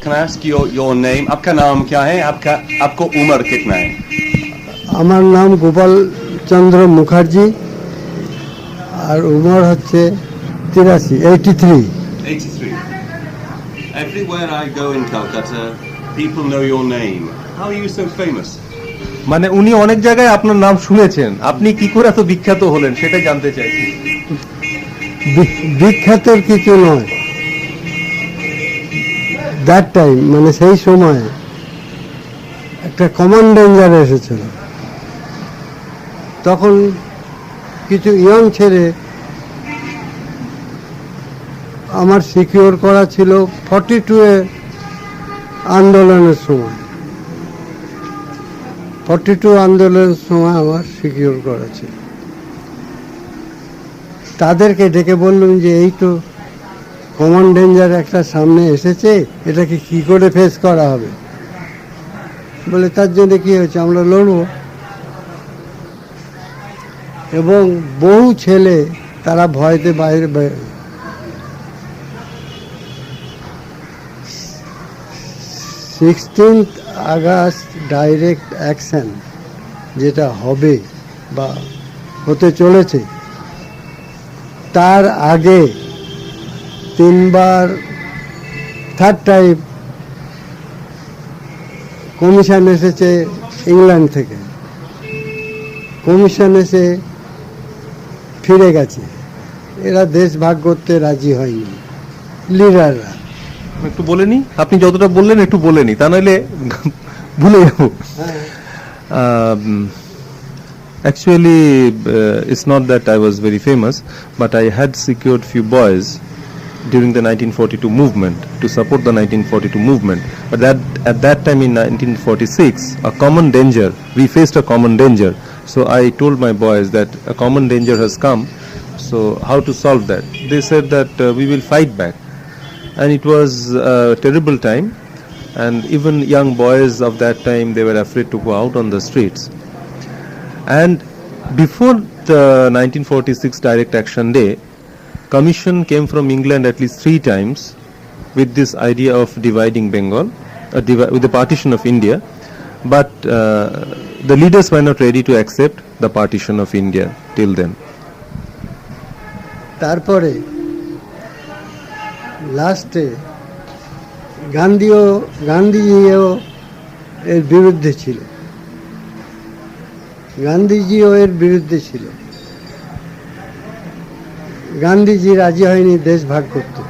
can I ask your name? आपका नाम क्या है? आपको उम्र कितना है? আমার নাম গোপাল চন্দ্র মুখার্জি আর উমর হচ্ছে 83 83. Everywhere I go in Calcutta, people know your name. How are you so famous? মানে উনি অনেক জায়গায় আপনার নাম শুনেছেন, আপনি কি করে এত বিখ্যাত হলেন সেটা জানতে চাইছি। বিখ্যাতের কিছু নয়, দ্যাট টাইম মানে সেই সময় একটা কমন ডেঞ্জার এসেছিল। তখন কিছু ইয়ং ছেলে আমার সিকিউর করা ছিল 42 আন্দোলনের সময়। 42 আন্দোলনের সময় আমার সিকিউর করা ছিল। তাদেরকে ডেকে বললাম যে এই তো কমন ডেঞ্জার একটা সামনে এসেছে, এটাকে কি করে ফেস করা হবে। বলে তার জন্য কি হয়েছে, আমরা লড়ব। এবং বহু ছেলে তারা ভয়তে বাইরে 16th আগস্ট ডাইরেক্ট অ্যাকশন যেটা হবে বা হতে চলেছে, তার আগে 3বার থার্ড টাইম কমিশন এসেছে ইংল্যান্ড থেকে। কমিশন এসে ফিরে গেছে, এরা দেশ ভাগ করতে রাজি হয়নি লিডাররা। একটু বলে নি, আপনি যতটা বললেন একটু বলে নি, তা নইলে ভুলে যাবো। Actually, it's not that I was very famous, but I had secured few boys during the 1942 movement to support the 1942 movement. But at that time in 1946, a common danger, we faced a common danger. So I told my boys that a common danger has come. So how to solve that? They said that we will fight back. And it was a terrible time, and even young boys of that time, they were afraid to go out on the streets. And before the 1946 Direct Action Day, Commission came from England at least 3 times with this idea of dividing Bengal, with the partition of India, but the leaders were not ready to accept the partition of India till then. তারপরে লাস্টে গান্ধীজিও এর বিরুদ্ধে ছিল। গান্ধীজিও এর বিরুদ্ধে ছিল। গান্ধীজি রাজি হয়নি দেশ ভাগ করতে।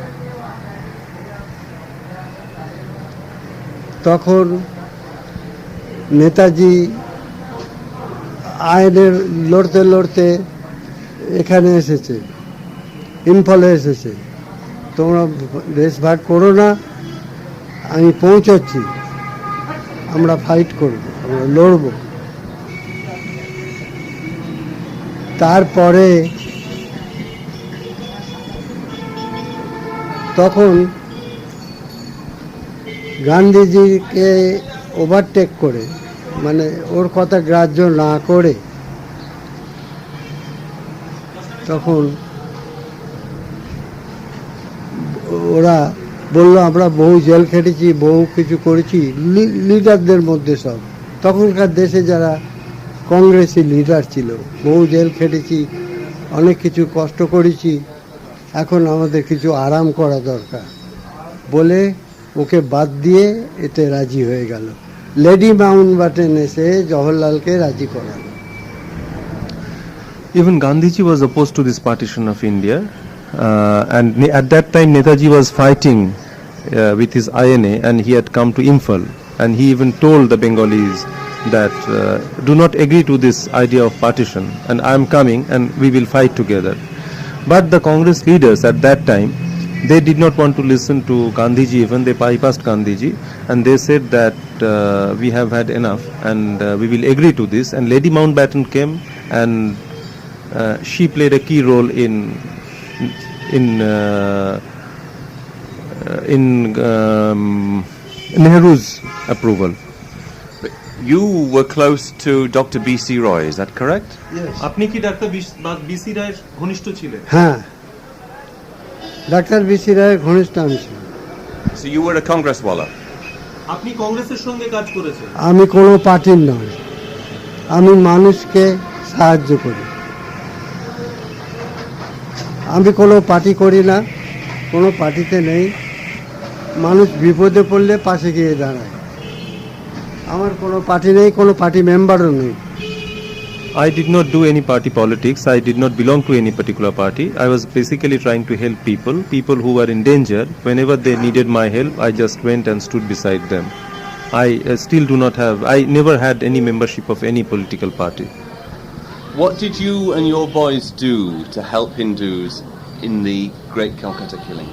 তখন নেতাজি আইনের লড়তে লড়তে এখানে এসেছে, ইম্ফলে এসেছে। তোমরা দেশ ভাগ করো না, আমি পৌঁছাচ্ছি, আমরা ফাইট করব, আমরা লড়ব। তারপরে তখন গান্ধীজিকে ওভারটেক করে, মানে ওর কথা গ্রাহ্য না করে, তখন ওরা বলল আমরা বহু জেল খেটেছি, বহু কিছু করেছি, লিডারদের মধ্যে সব তখনকার দেশে যারা কংগ্রেসি লিডার ছিল, বহু জেল খেটেছি, অনেক কিছু কষ্ট করেছি, এখন আমাদের কিছু আরাম করা দরকার বলে ওকে বাদ দিয়ে এতে রাজি হয়ে গেল। লেডি মাউন্টব্যাটেন এসে জওহরলালকে রাজি করালো। Even Gandhiji was opposed to this partition of India, and at that time Netaji was fighting with his INA, and he had come to Imphal, and he even told the Bengalis that do not agree to this idea of partition, and I am coming and we will fight together. But the Congress leaders at that time, they did not want to listen to Gandhiji, even they bypassed Gandhiji, and they said that we have had enough and we will agree to this. And Lady Mountbatten came, and she played a key role in Nehru's approval. You were close to Dr. B.C. Roy, is that correct? Yes. আপনি কি doctor BC রায়ের ঘনিষ্ঠ ছিলেন? হ্যাঁ, doctor BC রায়ের ঘনিষ্ঠ আমি ছিলাম। So you were a Congress walla? আপনি কংগ্রেসের সঙ্গে কাজ করেছেন। আমি কোনো পার্টির নয়, আমি মানুষকে সাহায্য করি। আমি কোনো পার্টি করি না, কোনো পার্টিতে নেই। মানুষ বিপদে পড়লে পাশে গিয়ে দাঁড়ায়। আমার কোনো পার্টি নেই, কোনো পার্টি মেম্বারও নেই। I did not do any party politics. I did not belong to any particular party. I was basically trying to help people who were in danger. Whenever they needed my help, I just went and stood beside them. I still do not have, I never had any membership of any political party. What did you and your boys do to help Hindus in the Great Calcutta killing?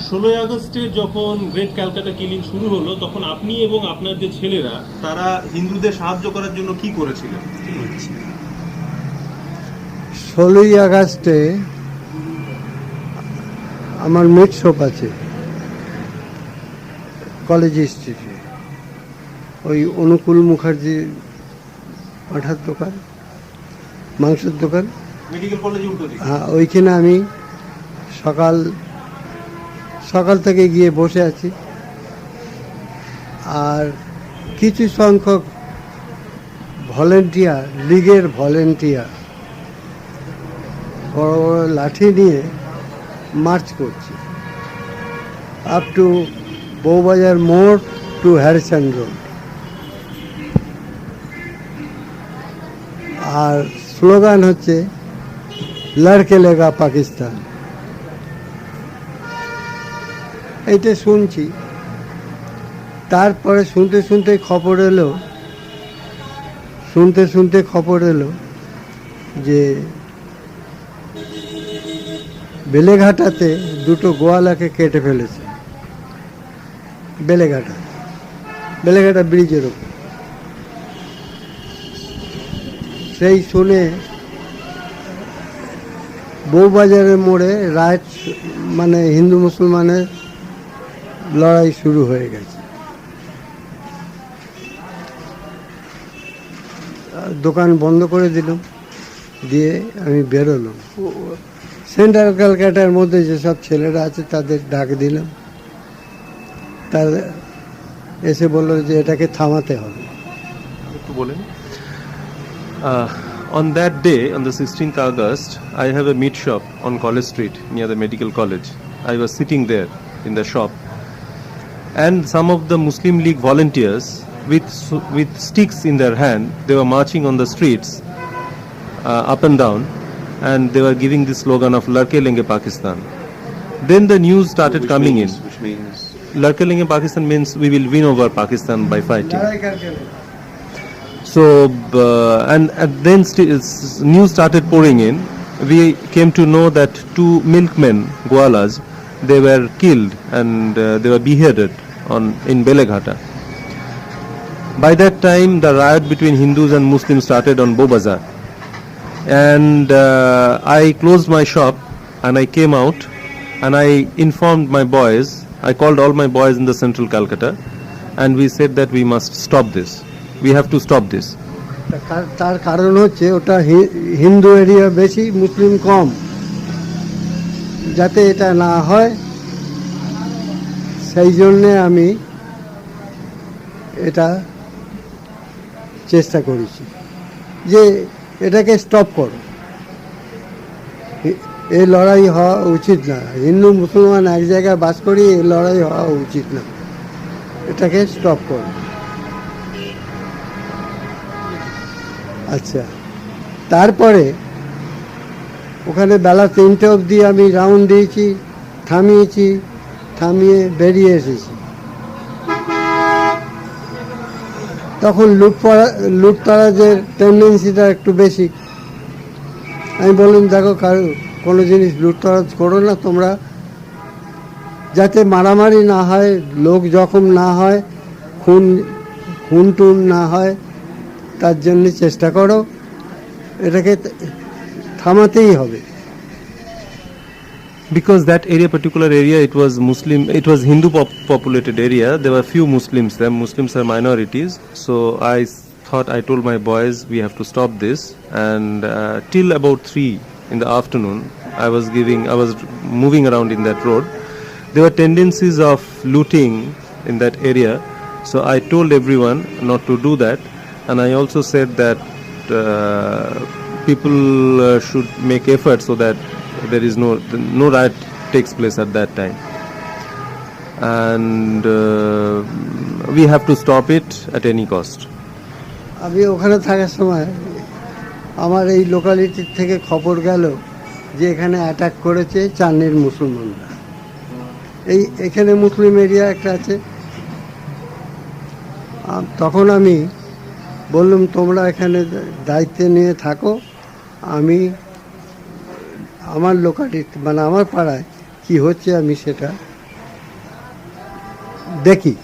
16 আগস্টে যখন great Calcutta killing শুরু হলো তখন আপনি এবং আপনার যে ছেলেরা তারা হিন্দুদের সাহায্য করার জন্য কি করেছিলেন? 16ই আগস্টে আমার মিট শপ আছে কলেজ স্ট্রিটে, ওই অনুকূল মুখার্জি পাঠার দোকান, মাংসের দোকান, মেডিকেল কলেজ উল্টো দিকে। হ্যাঁ, ওইখানে আমি সকাল থেকে গিয়ে বসে আছি। আর কিছু সংখ্যক ভলেন্টিয়ার, লীগের ভলেন্টিয়ার বড় বড় লাঠি নিয়ে মার্চ করছে আপ টু বউবাজার মোড় টু হ্যারিসন রোড। আর স্লোগান হচ্ছে লড়কে লেগা পাকিস্তান। এইটা শুনছি। তারপরে শুনতে শুনতে খবর এলো যে বেলেঘাটাতে দুটো গোয়ালাকে কেটে ফেলেছে। বেলেঘাটা ব্রিজের ওপর। সেই শুনে বউবাজারের মোড়ে রাইট, মানে হিন্দু মুসলমানের লড়াই শুরু হয়ে গেছে। দোকান বন্ধ করে দিলাম, দিয়ে আমি বেরোলাম। সেন্ট্রাল ক্যালকাটার মধ্যে যেসব ছেলেরা আছে তাদের ডাক দিলাম। তারা এসে বললো যে এটাকে থামাতে হবে। On that day, on the 16th August, I have a meat shop on College Street near the medical college. I was sitting there in the shop, and some of the Muslim League volunteers with sticks in their hand, they were marching on the streets up and down, and they were giving the slogan of Larke Lenge Pakistan. Then the news started coming in. Which means Larke Lenge Pakistan means we will win over Pakistan by fighting. So and then news started pouring in. We came to know that 2 milkmen, Goalas, they were killed and they were beheaded in Beleghata. By that time, the riot between Hindus and Muslims started on Bobazar, and I closed my shop and I came out and I informed my boys. I called all my boys in the central Calcutta, and we said that we must stop this. We have to stop this. তার কারণ হচ্ছে ওটা Hindu area বেশি, মুসলিম কম। যাতে এটা না হয় সেই জন্যে আমি এটা চেষ্টা করেছি যে এটাকে স্টপ করো। এই লড়াই হওয়া উচিত না। হিন্দু মুসলমান এক জায়গায় বাস করি, এই লড়াই হওয়া উচিত না। এটাকে স্টপ করো। আচ্ছা, তারপরে ওখানে বেলা 3টে অবধি আমি রাউন্ড দিয়েছি, থামিয়ে বেরিয়ে এসেছি। তখন লুটতরাজের টেন্ডেন্সিটা একটু বেশি। আমি বললাম, দেখো কোনো জিনিস লুটতরাজ করো না তোমরা, যাতে মারামারি না হয়, লোক জখম না হয়, খুন টুন না হয়, তার জন্য চেষ্টা করো। এটাকে থামাতেই হবে। Because that particular area, it was Hindu populated area. There were few Muslims there. Muslims are minorities. So I told my boys we have to stop this. And till about 3 in the afternoon, I was moving around in that road. There were tendencies of looting in that area, So I told everyone not to do that, and I also said that people should make effort so that there is no riot takes place at that time, and we have to stop it at any cost. আমি ওখানে থাকার সময় আমার এই লোকালিটির থেকে খবর গেল যে এখানে অ্যাটাক করেছে চান্নির মুসলমানরা। এখানে মুসলিম এরিয়া একটা আছে। তখন আমি বললাম তোমরা এখানে দায়িত্বে নিয়ে থাকো, আমি আমার লোকালিটি মানে আমার পাড়ায় কি হচ্ছে আমি সেটা দেখি,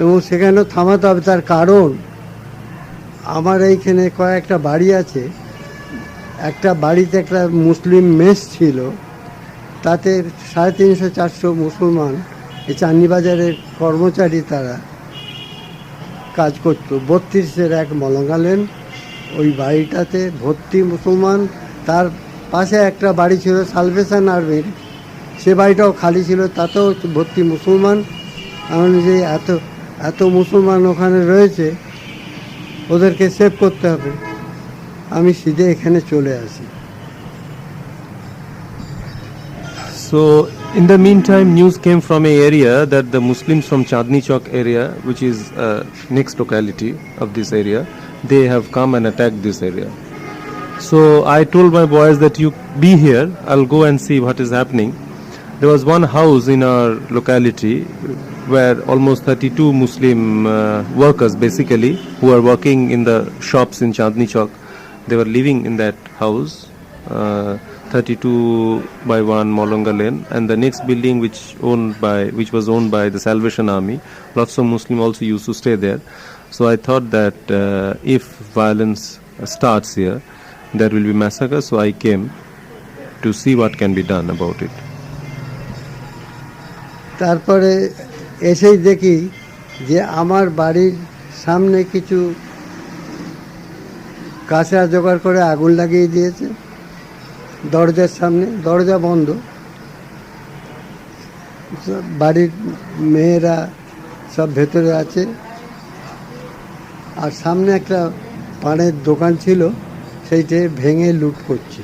এবং সেখানেও থামাতে হবে। তার কারণ আমার এইখানে কয়েকটা বাড়ি আছে, একটা বাড়িতে একটা মুসলিম মেস ছিল, তাতে 350-400 মুসলমান এই চান্নিবাজারের কর্মচারী তারা কাজ করত। 32-এর এক মলঙ্গা লেন, ওই বাড়িটাতে ভর্তি মুসলমান। তার পাশে একটা বাড়ি ছিল সালভেশন আর্মির, সে বাড়িটাও খালি ছিল, তাতেও ভর্তি মুসলমান। এমন যে এত মুসলমান ওখানে রয়েছে, ওদেরকে সেভ করতে হবে। আমি সিধে এখানে চলে আসি। So in the meantime, news came from an area that the Muslims from Chandni Chowk area, which is next locality of this area, they have come and attacked this area. So I told my boys that you be here, I'll go and see what is happening. There was one house in our locality where almost 32 Muslim workers basically, who are working in the shops in Chandni Chowk, they were living in that house, 32/1 Molonga Lane, and the next building which was owned by the Salvation Army. Lots of Muslim also used to stay there. So I thought that if violence starts here, there will be massacre. So I came to see what can be done about it. তারপরে এসেই দেখি যে আমার বাড়ির সামনে কিছু কাঁচা জোগাড় করে আগুন লাগিয়ে দিয়েছে দরজার সামনে, দরজা বন্ধ। বাড়ির মেয়েরা সব ভেতরে আছে, আর সামনে একটা পানের দোকান ছিল, সেইটা ভেঙে লুট করছে।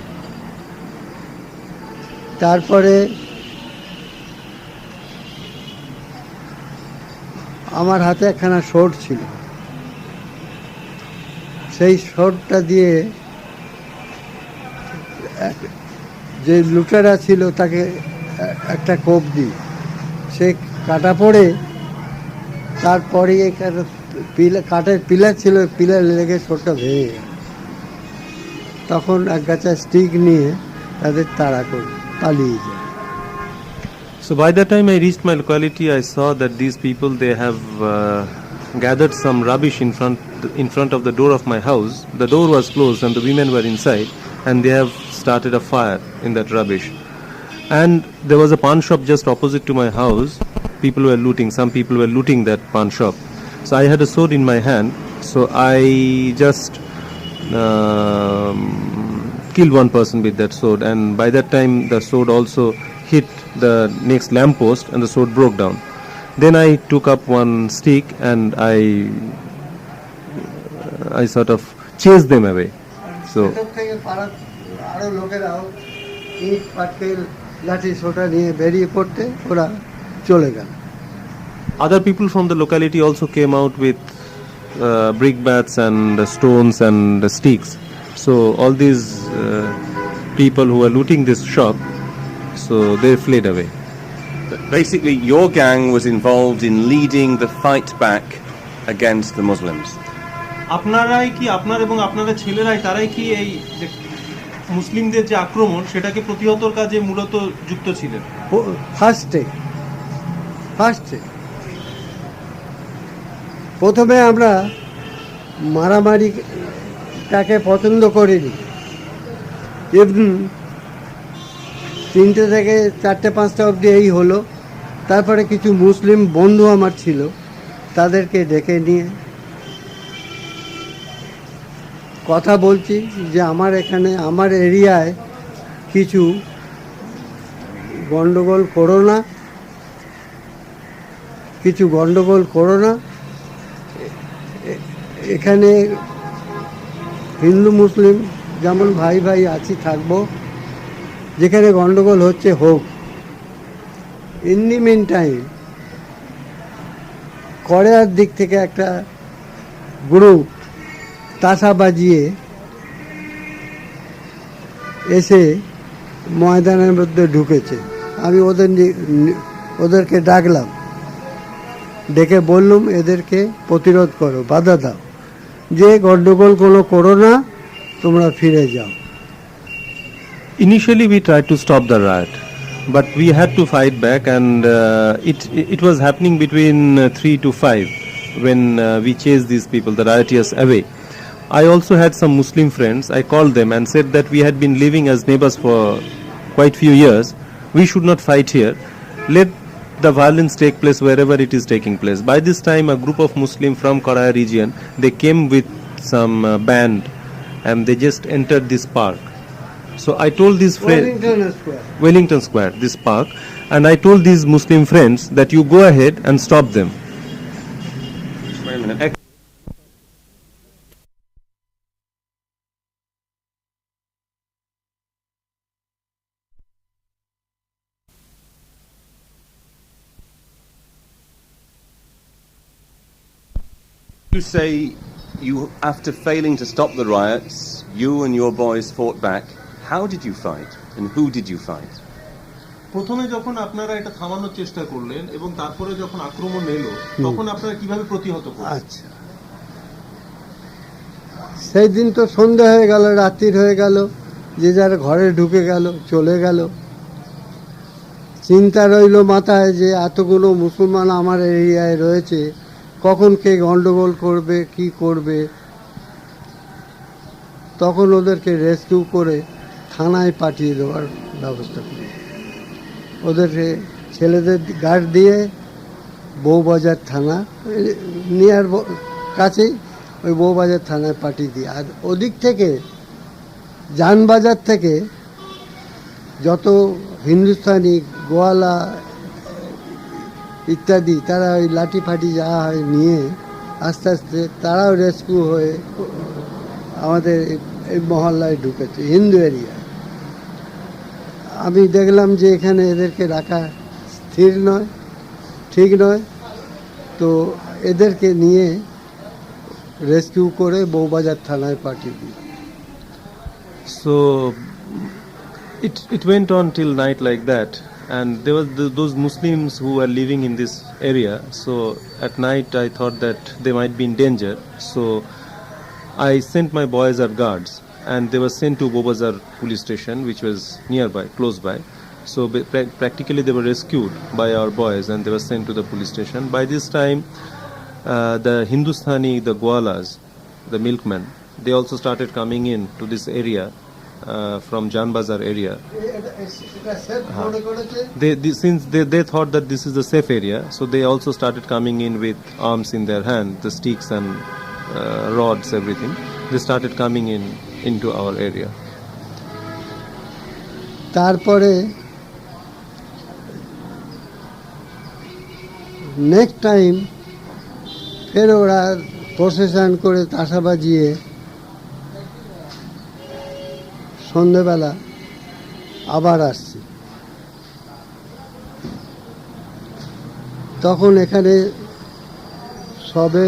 তারপরে আমার হাতে একখানা শর্ট ছিল, সেই শর্টটা দিয়ে যে লুটেরা ছিল তাকে একটা কোপ দিই, সে কাটা পড়ে। তারপরে কাঠের পিলার ছিল, পিলার লেগে শর্টটা ভেঙে গেল। তখন এক গাছা স্টিক নিয়ে তাদের তাড়া করে পালিয়ে যায়। So by the time I reached my locality, I saw that these people, they have gathered some rubbish in front of the door of my house. The door was closed and the women were inside, and they have started a fire in that rubbish. And there was a pawn shop just opposite to my house. People were looting. Some people were looting that pawn shop. So I had a sword in my hand. So I just killed one person with that sword. And by that time, the sword also hit the next lamppost, and the sword broke down. Then I took up one stick and I sort of chased them away. So থেকে পাড়ার আরো লোকেরাও ইট পাটকেল লাঠি সোটা নিয়ে বেরিয়ে পড়তে ওরা চলে গেল। other people from the locality also came out with brickbats and stones and sticks. So all these people who were looting this shop, so they fled away. Basically, your gang was involved in leading the fight back against the Muslims. আপনারাই কি, আপনার এবং আপনাদের ছেলেরাই, তারাই কি এই যে মুসলিমদের যে আক্রমণ সেটাকে প্রতিহতর কাজে মূলত যুক্ত ছিলেন? ফার্স্টে প্রথমে আমরা মারামারিটাকে পছন্দ করিনি। ইভেন 3টে থেকে 4টে-5টা অবধি এই হলো। তারপরে কিছু মুসলিম বন্ধু আমার ছিল, তাদেরকে ডেকে নিয়ে কথা বলছি যে আমার এখানে আমার এরিয়ায় কিছু গন্ডগোল করো না, কিছু গন্ডগোল করো না, এখানে হিন্দু মুসলিম যেমন ভাই ভাই আছি থাকবো, যেখানে গন্ডগোল হচ্ছে হোক। ইন দি মিন টাইম কোরিয়ার দিক থেকে একটা গ্রুপ তাসা বাজিয়ে এসে ময়দানের মধ্যে ঢুকেছে। আমি ওদেরকে ডাকলাম, ডেকে বললুম এদেরকে প্রতিরোধ করো, বাধা দাও, যে গন্ডগোল কোনো করো না, তোমরা ফিরে যাও। Initially, we tried to stop the riot, but we had to fight back, and it was happening between 3 to 5 when we chased these people, the rioters, away. I also had some Muslim friends. I called them and said that we had been living as neighbors for quite few years. We should not fight here. Let the violence take place wherever it is taking place. By this time, a group of Muslims from Karaya region, they came with some band, and they just entered this park. So I told these friends, Wellington Square, this park, and I told these Muslim friends that you go ahead and stop them. Wait a minute. You say you, after failing to stop the riots, you and your boys fought back. How did you fight, and who did you fight? প্রথমে যখন আপনারা এটা থামানোর চেষ্টা করলেন এবং তারপরে যখন আক্রমণ এলো, তখন আপনারা কিভাবে প্রতিহত করলেন? আচ্ছা, সেই দিন তো সন্ধ্যা হয়ে গেল, রাত্রির হয়ে গেল, যে যার ঘরে ঢুকে গেল, চলে গেল। চিন্তা রইল মাথায় যে এতগুলো মুসলমান আমার এরিয়ায় রয়েছে, কখন কে গন্ডগোল করবে, কি করবে। তখন ওদেরকে রেস্কিউ করে থানায় পাঠিয়ে দেওয়ার ব্যবস্থা করি। ওদেরকে ছেলেদের গার্ড দিয়ে বউবাজার থানা, নিয়ার কাছেই, ওই বউবাজার থানায় পাঠিয়ে দিই। আর ওদিক থেকে জানবাজার থেকে যত হিন্দুস্তানি, গোয়ালা ইত্যাদি, তারা ওই লাঠি ফাটি যা হয় নিয়ে আস্তে আস্তে তারাও রেস্কিউ হয়ে আমাদের এই মহল্লায় ঢুকেছে, হিন্দু এরিয়া। আমি দেখলাম যে এখানে এদেরকে রাখা স্থির নয়, ঠিক নয়, তো এদেরকে নিয়ে রেস্কিউ করে বউবাজার থানায় পাঠিয়ে দিই। So it went on till night like that, and there was those Muslims who were living in this area. So at night I thought that they might be in danger. So I sent my boys as guards, and they were sent to Bobazar police station, which was nearby, close by. So practically they were rescued by our boys, and they were sent to the police station. By this time, the Hindustani, the Gwalas, the milkmen, they also started coming in to this area from Jan Bazar area. Since they thought that this is a safe area, so they also started coming in with arms in their hand, the sticks and rods, everything. They started coming into our area. তারপরে next time ফের ওরা procession করে তাসা বাজিয়ে সন্ধেবেলা আবার আসছে। তখন এখানে সবে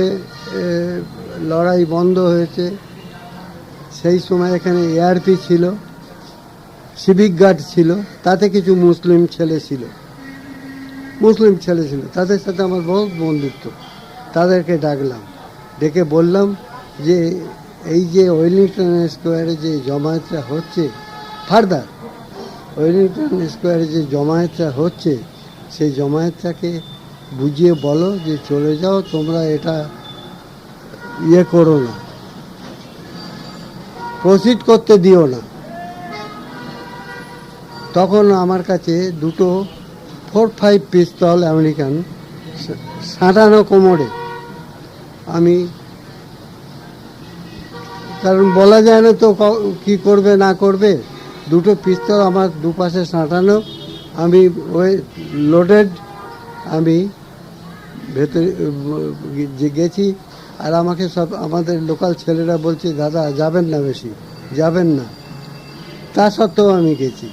লড়াই বন্ধ হয়েছে। সেই সময় এখানে এআরপি ছিল, সিভিক গার্ড ছিল, তাতে কিছু মুসলিম ছেলে ছিল, তাদের সাথে আমার বহুত বন্ধুত্ব। তাদেরকে ডাকলাম, ডেকে বললাম যে এই যে ওয়েলিংটন স্কোয়ারে যে জমায়েতটা হচ্ছে, ফার্দার ওয়েলিংটন স্কোয়ারে যে জমায়েতটা হচ্ছে, সেই জমায়েতটাকে বুঝিয়ে বলো যে চলে যাও, তোমরা এটা ইয়ে করো না, প্রসিড করতে দিও না। তখন আমার কাছে দুটো 4-5 পিস্তল আমেরিকান সাঁটানো কোমরে, আমি, কারণ বলা যায় না তো কি করবে না করবে, দুটো পিস্তল আমার দুপাশে সাঁটানো, আমি ওই লোডেড, আমি ভেতরে যে গেছি, আর আমাকে সব আমাদের লোকাল ছেলেরা বলছে দাদা যাবেন না, বেশি যাবেন না। তা সত্ত্বেও আমি গেছি।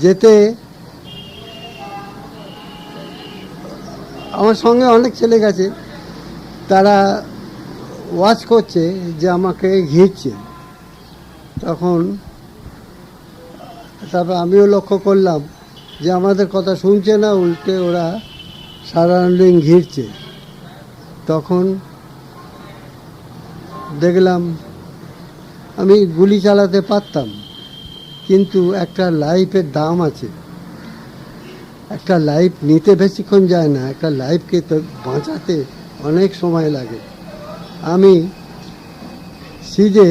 যেতে আমার সঙ্গে অনেক ছেলে গেছে, তারা ওয়াচ করছে যে আমাকে ঘিরছে। তখন তারপর আমিও লক্ষ্য করলাম যে আমাদের কথা শুনছে না, উল্টে ওরা সারাউন্ডিং ঘিরছে। তখন দেখলাম আমি গুলি চালাতে পারতাম, কিন্তু একটা লাইফের দাম আছে। একটা লাইফ নিতে বেশিক্ষণ যায় না, একটা লাইফকে তো বাঁচাতে অনেক সময় লাগে। আমি সিধে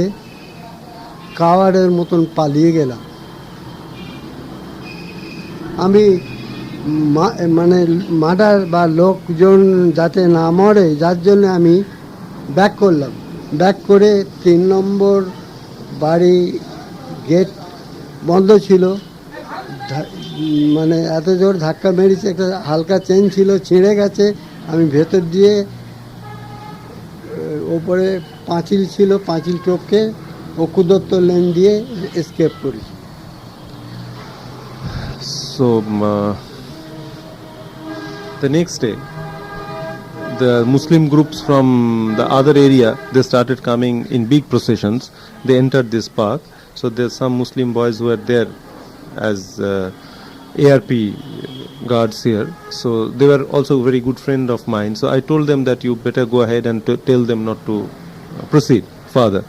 কাওয়ারের মতন পালিয়ে গেলাম। আমি মানে মার্ডার বা লোকজন যাতে না মরে, যার জন্য আমি ব্যাক করলাম। ব্যাক করে 3 নম্বর বাড়ি গেট বন্ধ ছিল, মানে এত জোর ধাক্কা মেরেছে, একটা হালকা চেন ছিল, ছিঁড়ে গেছে। আমি ভেতর দিয়ে, ওপরে পাঁচিল ছিল, পাঁচিল টপকে অকুদত্ত লেন দিয়ে এসকেপ করি। So the next day, the Muslim groups from the other area, they started coming in big processions. They entered this park. So there's some Muslim boys who were there as ARP guards here. So they were also a very good friend of mine. So I told them that you better go ahead and tell them not to proceed further.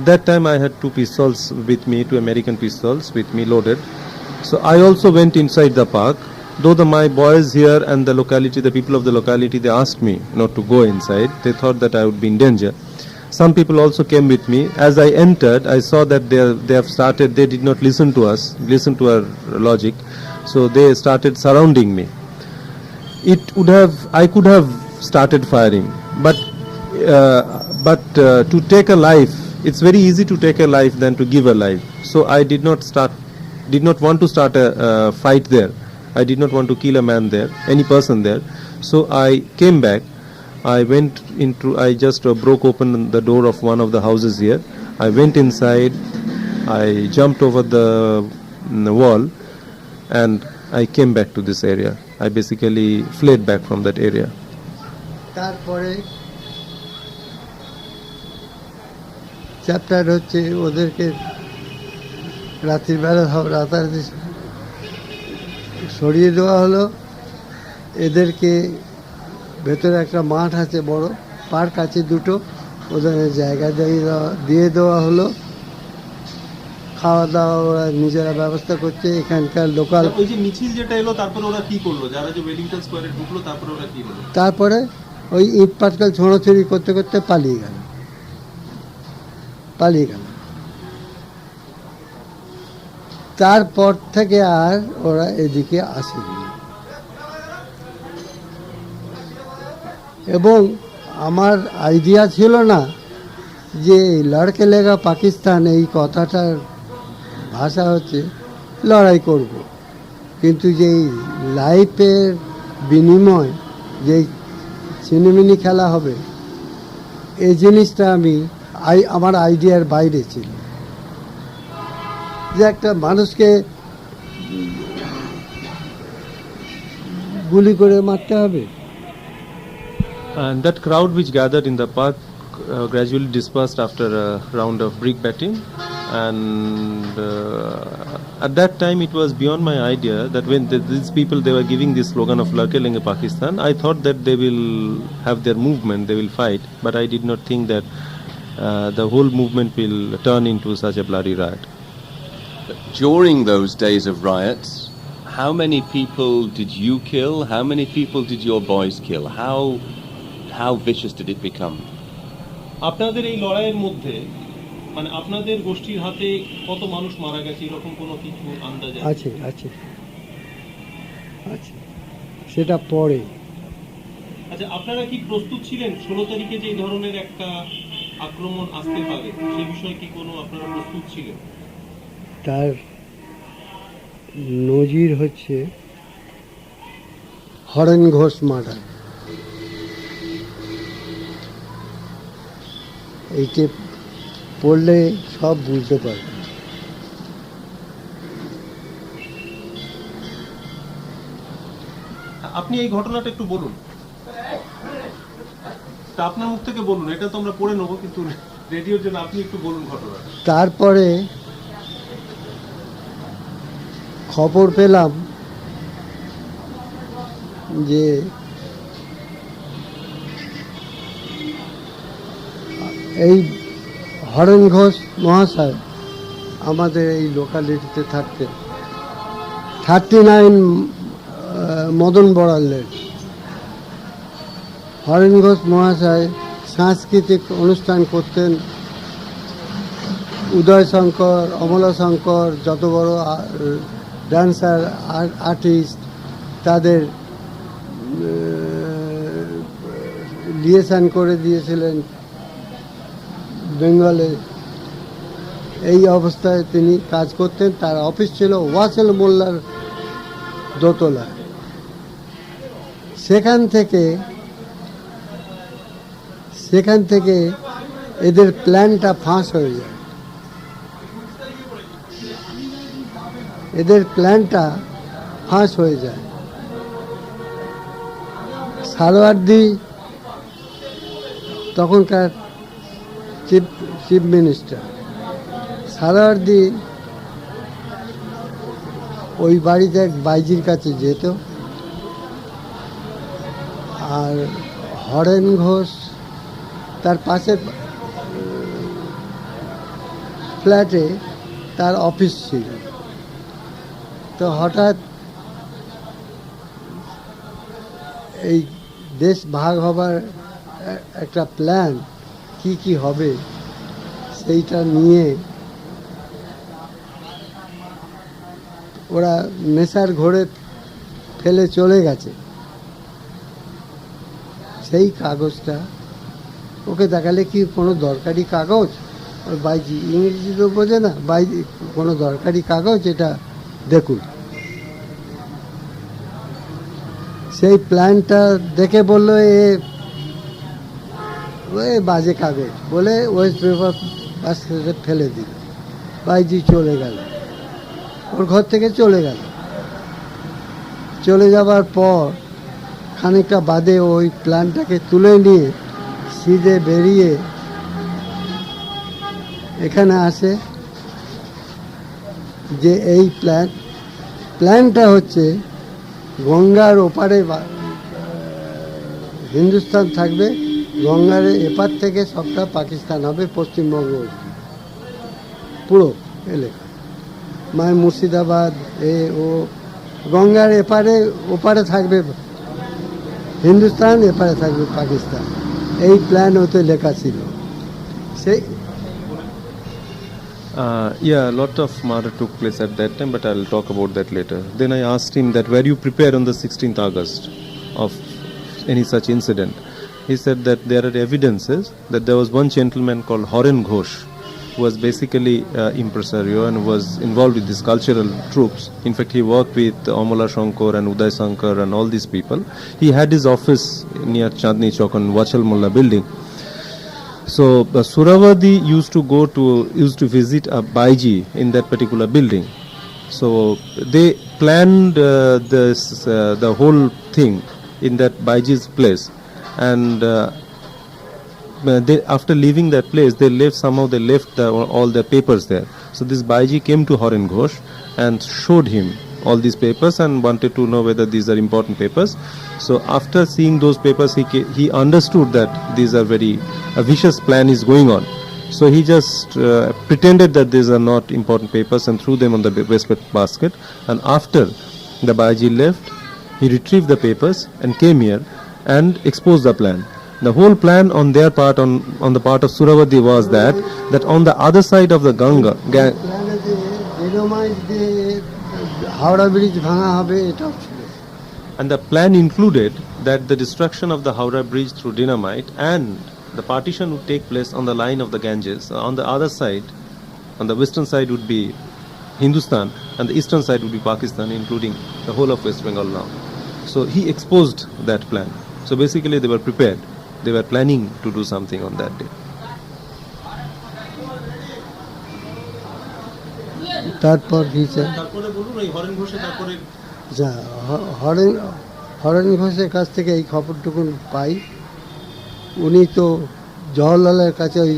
That time I had 2 pistols with me, 2 American pistols with me loaded. So I also went inside the park. Though my boys here and the locality, the people of the locality, they asked me not to go inside. They thought that I would be in danger. Some people also came with me. As I entered, I saw that they have started, they did not listen to us, listen to our logic. So they started surrounding me. I could have started firing, but to take a life, it's very easy to take a life than to give a life. So I did not want to start a fight there. I did not want to kill a man there, any person there. So I came back. I just broke open the door of one of the houses here. I went inside. I jumped over the wall, and I came back to this area. I basically fled back from that area. তারপরে chapter হচ্ছে ওদেরকে রাতের বেলা রাতারাতি সরিয়ে দেওয়া হলো। এদেরকে ভেতরে একটা মাঠ আছে, বড় পার্ক আছে 2টো, ওদের জায়গা দিয়ে দেওয়া হলো। খাওয়া দাওয়া ওরা নিজেরা ব্যবস্থা করছে। এখানকার লোকাল, ওই যে মিছিল যেটা এলো, তারপরে ওরা কি করলো? যারা যে ওয়েলিংটন স্কোয়ারে ঢুকলো, তারপরে ওরা কি হলো? তারপরে ওই ইট পাটকেল ছোঁড়াছড়ি করতে করতে পালিয়ে গেল। তারপর থেকে আর ওরা এদিকে আসেনি। এবং আমার আইডিয়া ছিল না যে লড়কে লেগা পাকিস্তান, এই কথাটার ভাষা হচ্ছে লড়াই করব। কিন্তু যেই লাইফের বিনিময় যেই ছিনিমিনি খেলা হবে, এই জিনিসটা আমার আইডিয়ার বাইরে ছিল। যে একটা মানুষকে গুলি করে মারতে হবে। And that crowd which gathered in the park gradually dispersed after a round of brick batting, and at that time it was beyond my idea that when these people, they were giving this slogan of Larke Lenge Pakistan, I thought that they will have their movement, they will fight, but I did not think that the whole movement will turn into such a bloody riot. During those days of riots, how many people did you kill? How many people did your boys kill? How vicious did it become? আপনাদের এই লড়াইয়ের মধ্যে, মানে আপনাদের গোষ্ঠীর হাতে কত মানুষ মারা গেছে, এরকম কোনো কিছু আন্দাজ আছে? সেটা পরে। আচ্ছা, আপনারা কি প্রস্তুত ছিলেন 16 তারিখে যে এই ধরনের একটা আক্রমণ আসতে পারে, সেই বিষয়ে কি কোনো আপনারা প্রস্তুত ছিলেন? তার নজির হচ্ছে হরেন ঘোষ মার্ডার। এইটা পড়লে সব বুঝতে পারবে। আপনি এই ঘটনাটা একটু বলুন, তা আপনার মুখ থেকে বলুন। এটা তো আমরা পড়ে নেবো, কিন্তু রেডিওর জন্য আপনি একটু বলুন ঘটনা। তারপরে খবর পেলাম যে এই হরেন ঘোষ মহাশয় আমাদের এই লোকালিটিতে থাকতেন, 39 মদন বড়ালের। হরেন ঘোষ মহাশয় সাংস্কৃতিক অনুষ্ঠান করতেন। উদয় শঙ্কর, অমলা শঙ্কর, যত বড় ডান্সার আর্টিস্ট, তাদের লিয়েশন করে দিয়েছিলেন বেঙ্গলে। এই অবস্থায় তিনি কাজ করতেন। তার অফিস ছিল ওয়াসেল মোল্লার দোতলা। সেখান থেকে এদের প্ল্যানটা ফাঁস হয়ে যায়। সারোয়ার্দী তখনকার চিফ মিনিস্টার। সারোয়ার্দী ওই বাড়িতে এক বাইজির কাছে যেত, আর হরেন ঘোষ তার পাশের ফ্ল্যাটে তার অফিস ছিল। তো হঠাৎ এই দেশ ভাগ হবার একটা প্ল্যান কি হবে সেইটা নিয়ে ওরা নেশার ঘোরে ফেলে চলে গেছে। সেই কাগজটা ওকে দেখালে, কি কোনো দরকারি কাগজ, ওর বাইজি ইংরেজি তো বোঝে না, বাইজি কোনো দরকারি কাগজ, এটা দেখুন। সেই প্ল্যানটা দেখে বললো এ বাজে কাগজ বলে ওয়েস্ট পেপার পাশ থেকে ফেলে দিল। বাইজি চলে গেল, ওর ঘর থেকে চলে যাবার পর খানিকটা বাদে ওই প্ল্যানটাকে তুলে নিয়ে সিধে বেরিয়ে এখানে আসে যে এই প্ল্যানটা হচ্ছে গঙ্গার ওপারে হিন্দুস্তান থাকবে, গঙ্গার এপার থেকে সবটা পাকিস্তান হবে, পশ্চিমবঙ্গ পুরো এলাকা, মানে মুর্শিদাবাদ গঙ্গার ওপারে থাকবে হিন্দুস্তান, এপারে থাকবে পাকিস্তান। এই প্ল্যান ওতে লেখা ছিল। সেই Yeah, a lot of murder took place at that time, but I'll talk about that later. Then I asked him that were you prepared on the 16th August of any such incident? He said that there are evidences that there was one gentleman called Horen Ghosh, who was basically impresario and was involved with these cultural troops. In fact, he worked with Amala Shankar and Uday Shankar and all these people. He had his office near Chandni Chowk on Wachal Mulla building. So Suravadi used to visit a Baiji in that particular building. So they planned the whole thing in that Baiji's place, and after leaving that place, they left all their papers there. So this Baiji came to Horen Ghosh and showed him all these papers and wanted to know whether these are important papers. So after seeing those papers, he understood that these are a vicious plan is going on. So he just pretended that these are not important papers and threw them on the waste basket. And after the Baiji left, he retrieved the papers and came here and exposed the plan. The whole plan on their part, on the part of Suravadi, was that on the other side of the Ganga, Howrah bridge ভাঙা হবে, এটাও ছিল। and the plan included that the destruction of the Howrah Bridge through dynamite and the partition would take place on the line of the Ganges. On the other side, on the western side would be Hindustan and the eastern side would be Pakistan, including the whole of West Bengal now. So he exposed that plan. So basically they were prepared. They were planning to do something on that day. তারপর কি sir তারপরে বলুন ওই horn ঘোষে তারপরে যা horn ঘোষের কাছ থেকে এই খবরটুকু পাই। উনি তো জওহরলালের কাছে ওই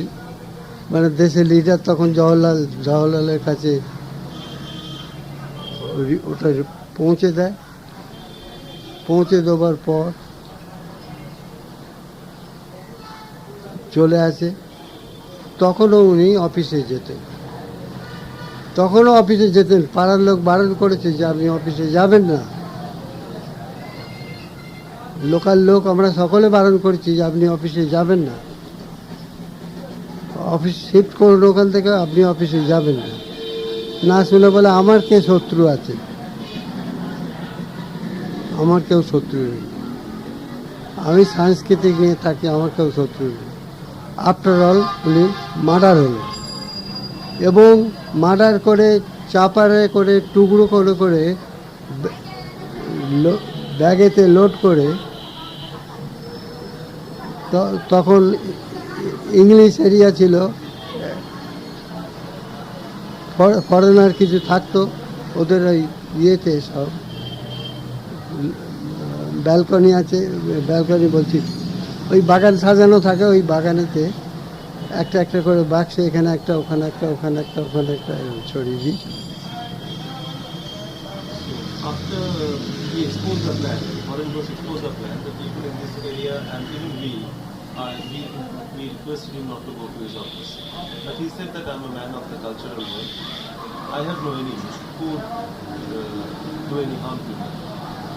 মানে দেশের লিডার তখন জওহরলালের কাছে ওটা পৌঁছে দেয়। পৌঁছে দেওয়ার পর চলে আসে। তখনও উনি অফিসে যেতেন। পাড়ার লোক বারণ করেছে যে আপনি অফিসে যাবেন না। লোকাল লোক আমরা সকলে বারণ করেছি যে আপনি অফিসে যাবেন না, অফিস শিফট করুন ওখান থেকে, আপনি অফিসে যাবেন না। না শুনে বলে আমার কে শত্রু আছে, আমার কেউ শত্রু নেই, আমি সাংস্কৃতিক নিয়ে থাকি, আমার কেউ শত্রু নেই। আফটার অল উনি মার্ডার হলো এবং মার্ডার করে চাপারে করে টুকরো করে করে ব্যাগেতে লোড করে তখন ইংলিশ এরিয়া ছিল, ফরেনার কিছু থাকতো ওদের ওই ইয়েতে সব ব্যালকনি আছে, ব্যালকনি বলছি ওই বাগান সাজানো থাকে, ওই বাগানেতে একটা একটা করে বাক্সে এখানে একটা ওখানে একটা ওখানে একটা ওখানে একটা ছড়িয়ে দিই। After he exposed the plan, Horen Ghosh exposed the plan, the people in this area and even we requested him not to go to his office. But he said that I'm a man of the cultural world. I have no enemies who would do any harm to me.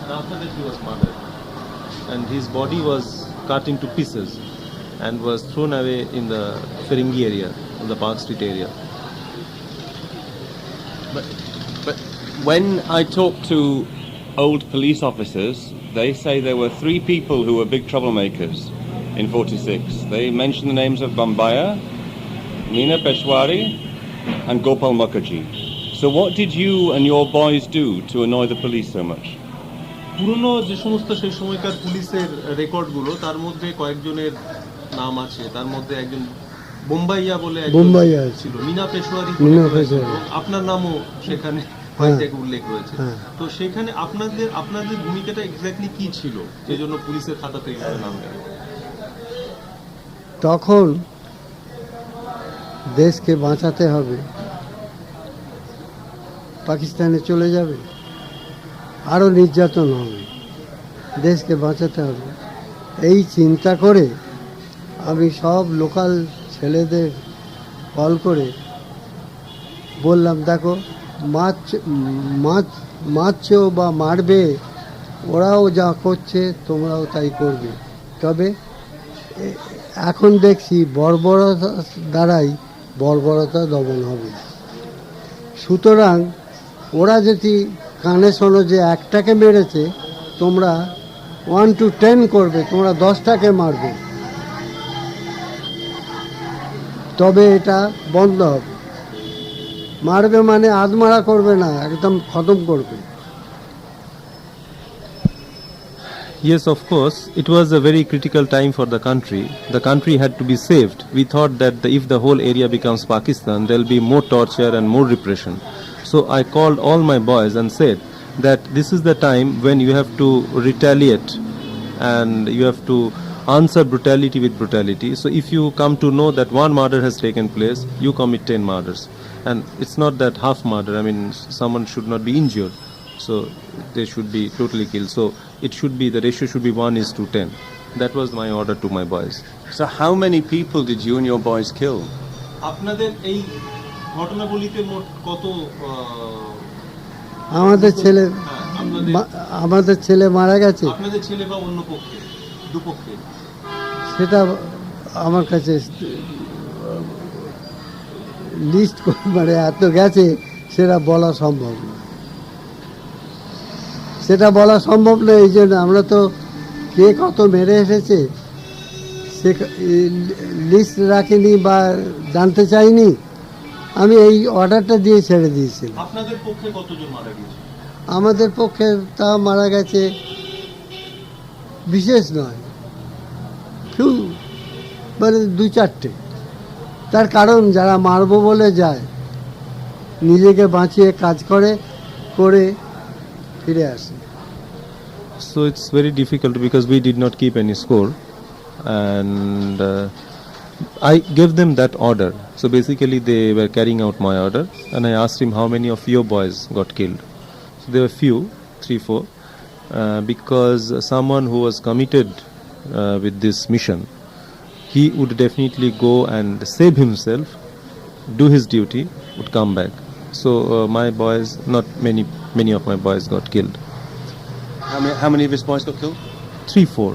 And after that he was murdered. And his body was cut into pieces and was thrown away in the Ferengi area, in the Park Street area. But when I talk to old police officers, they say there were 3 people who were big troublemakers in 46. They mention the names of Bombaya, Meena Peshwari and Gopal Mukherjee. So what did you and your boys do to annoy the police so much? পুরনো যে সমস্ত সেই সময়কার পুলিশের রেকর্ডগুলো তার মধ্যে কয়েকজনের নাম আছে। তার মধ্যে একজন বোম্বাইয়া বলে একজন বোম্বাইয়া ছিল, মিনা পেশোয়ারি মিনা পেশোয়ারি। আপনার নামও সেখানে উল্লেখ রয়েছে। তো সেখানে আপনাদের ভূমিকাটা এক্স্যাক্টলি কি ছিল যে জন্য পুলিশের খাতাতে এইভাবে নাম গেল? তখন দেশকে বাঁচাতে হবে, পাকিস্তানে চলে যাবে, আরও নির্যাতন হবে, দেশকে বাঁচাতে হবে, এই চিন্তা করে আমি সব লোকাল ছেলেদের কল করে বললাম দেখো মারছেও বা মারবে, ওরাও যা করছে তোমরাও তাই করবে, তবে এখন দেখছি বর্বরতা দ্বারাই বর্বরতা দমন হবে। সুতরাং ওরা যদি কানে শোনো যে একটাকে মেরেছে, তোমরা 1 to 10 করবে, তোমরা 10টাকে মারবে, তবে এটা বন্ধ হবে। মারবে মানে আধমারা করবে না, একদম খতম করবে। Yes, of course, it was a very critical time for the country. The country had to be saved. We thought that if the whole area becomes Pakistan, there will be more torture and more repression. So I called all my boys and said that this is the time when you have to retaliate and you have to answer brutality with brutality. So if you come to know that one murder has taken place, you commit 10 murders. And it's not that half murder, I mean someone should not be injured, so they should be totally killed. So it should be, the ratio should be 1:10. That was my order to my boys. So how many people did you and your boys kill? আপনাদের এই ঘটনাবলিতে মোট কত আমাদের ছেলে মারা গেছে, আপনাদের ছেলে বা অন্য পক্ষে দুপক্ষে? সেটা আমার কাছে লিস্ট মানে এত গেছে সেটা বলা সম্ভব না, এই জন্য আমরা তো কে কত মেরে এসেছে সে লিস্ট রাখিনি বা জানতে চাইনি। আমি এই অর্ডারটা দিয়ে ছেড়ে দিয়েছিলাম। আপনাদের পক্ষে কতজন মারা গেছে? আমাদের পক্ষে তা মারা গেছে বিশেষ নয়, কেউ মানে দু চারটে। তার কারণ যারা মারবো বলে যায়, নিজেকে বাঁচিয়ে কাজ করে ফিরে আসে। So it's very difficult because we did not keep any score, and I gave them that order. So basically they were carrying out my order, and I asked him how many of your boys got killed. So there were few, 3-4, because someone who was committed with this mission, he would definitely go and save himself, do his duty, would come back. So my boys, not many of my boys got killed. How many of his boys got killed? 3-4.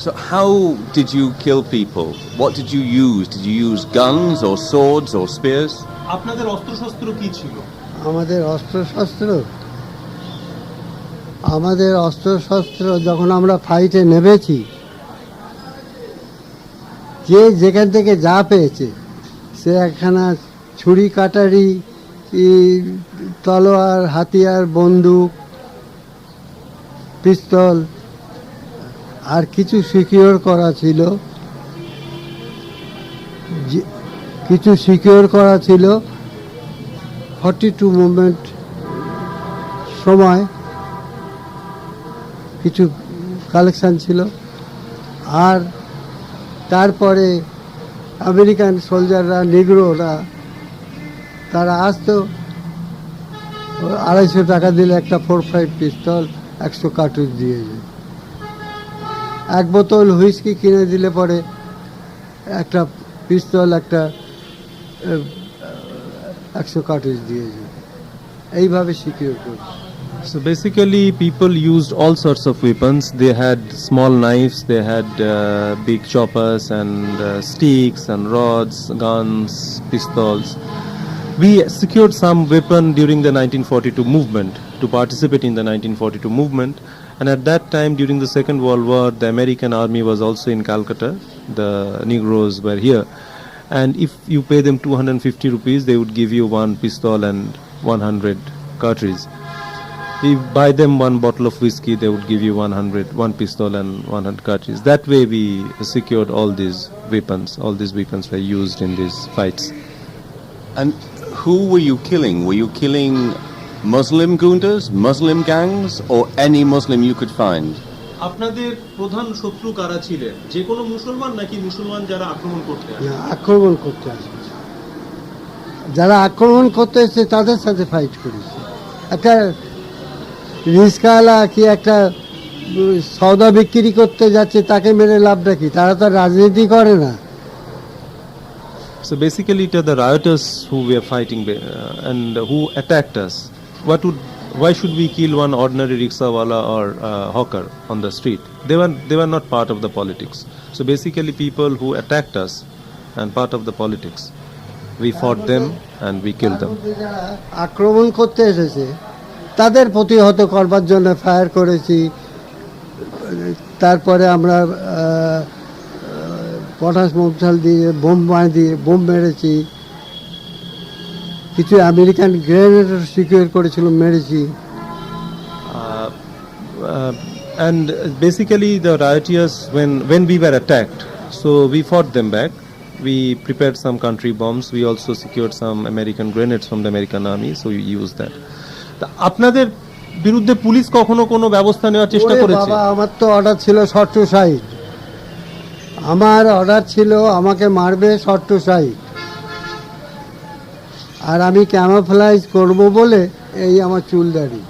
So how did you kill people? What did you use? Did you use guns or swords or spears? আপনাদের অস্ত্রশস্ত্র কি ছিল? আমাদের অস্ত্রশস্ত্র যখন আমরা ফাইটে নেমেছি, যে যেখান থেকে যা পেয়েছে, সে একখানা ছুরি কাটারি, তলোয়ার, হাতিয়ার, বন্দুক, পিস্তল, আর কিছু সিকিউর করা ছিল, কিছু সিকিউর করা ছিল 42 মুভমেন্ট সময় কিছু কালেকশন ছিল। আর তারপরে আমেরিকান সোলজাররা, নিগ্রোরা, তারা আসতো, 250 টাকা দিলে একটা 45 পিস্তল, 100 কার্টুজ দিয়ে যায়। এক বোতল হুইস্কি কিনে দিলে পরে একটা পিস্তল, একটা 100 কার্টুজ দিয়ে যায়। এইভাবে সিকিউর করছে। So basically people used all sorts of weapons. They had small knives, they had big choppers and sticks and rods, guns, pistols. We secured some weapon during the 1942 movement to participate in the 1942 movement, and at that time during the Second World War the American army was also in Calcutta. The Negroes were here, and if you pay them 250 rupees they would give you one pistol and 100 cartridge. If you buy them one bottle of whiskey they would give you 1 pistol and 100 cartridge. That way we secured all these weapons. All these weapons were used in these fights. And who were you killing? Were you killing Muslim gundas, Muslim gangs, or any Muslim you could find? আপনাদের প্রধান শত্রু কারা ছিলেন? যে কোনো মুসলমান নাকি মুসলমান যারা আক্রমণ করতে আসে? না, আক্রমণ করতে আসে। যারা আক্রমণ করতে এসেছে তাদের সাথে ফাইট করেছে। একটা রিস্কাওয়ালা কি একটা সওদা বিক্রি করতে যাচ্ছে, তাকে মেরে লাভটা কি? তারা তো রাজনীতি করে না। So basically it are the rioters who were fighting and who attacked us. Why should we kill one ordinary rickshawala or hawker on the street? They were not part of the politics. So basically people who attacked us and part of the politics. We fought them and we killed them. যারা আক্রমণ করতে এসেছে তাদের প্রতিহত করবার জন্য fire করেছি। তারপরে আমরা পটাশ মশাল দিয়ে বোম মেরেছি। কিছু আমেরিকান গ্রেনেড সিকিউর করেছিল, মেরেছি। And basically the rioters, when we were attacked, so we fought them back. We prepared some country bombs. We also secured some American grenades from the American army, so we used that. তা আপনাদের বিরুদ্ধে police কখনো কোনো ব্যবস্থা নেওয়ার চেষ্টা ওরে করেছে? বাবা, আমার তো অর্ডার ছিল শর্ট টু সাইড। আমার অর্ডার ছিল আমাকে মারবে শর্ট টু সাইড, আর আমি ক্যামোফ্লাইজ করব বলে এই আমার চুল দাড়ি।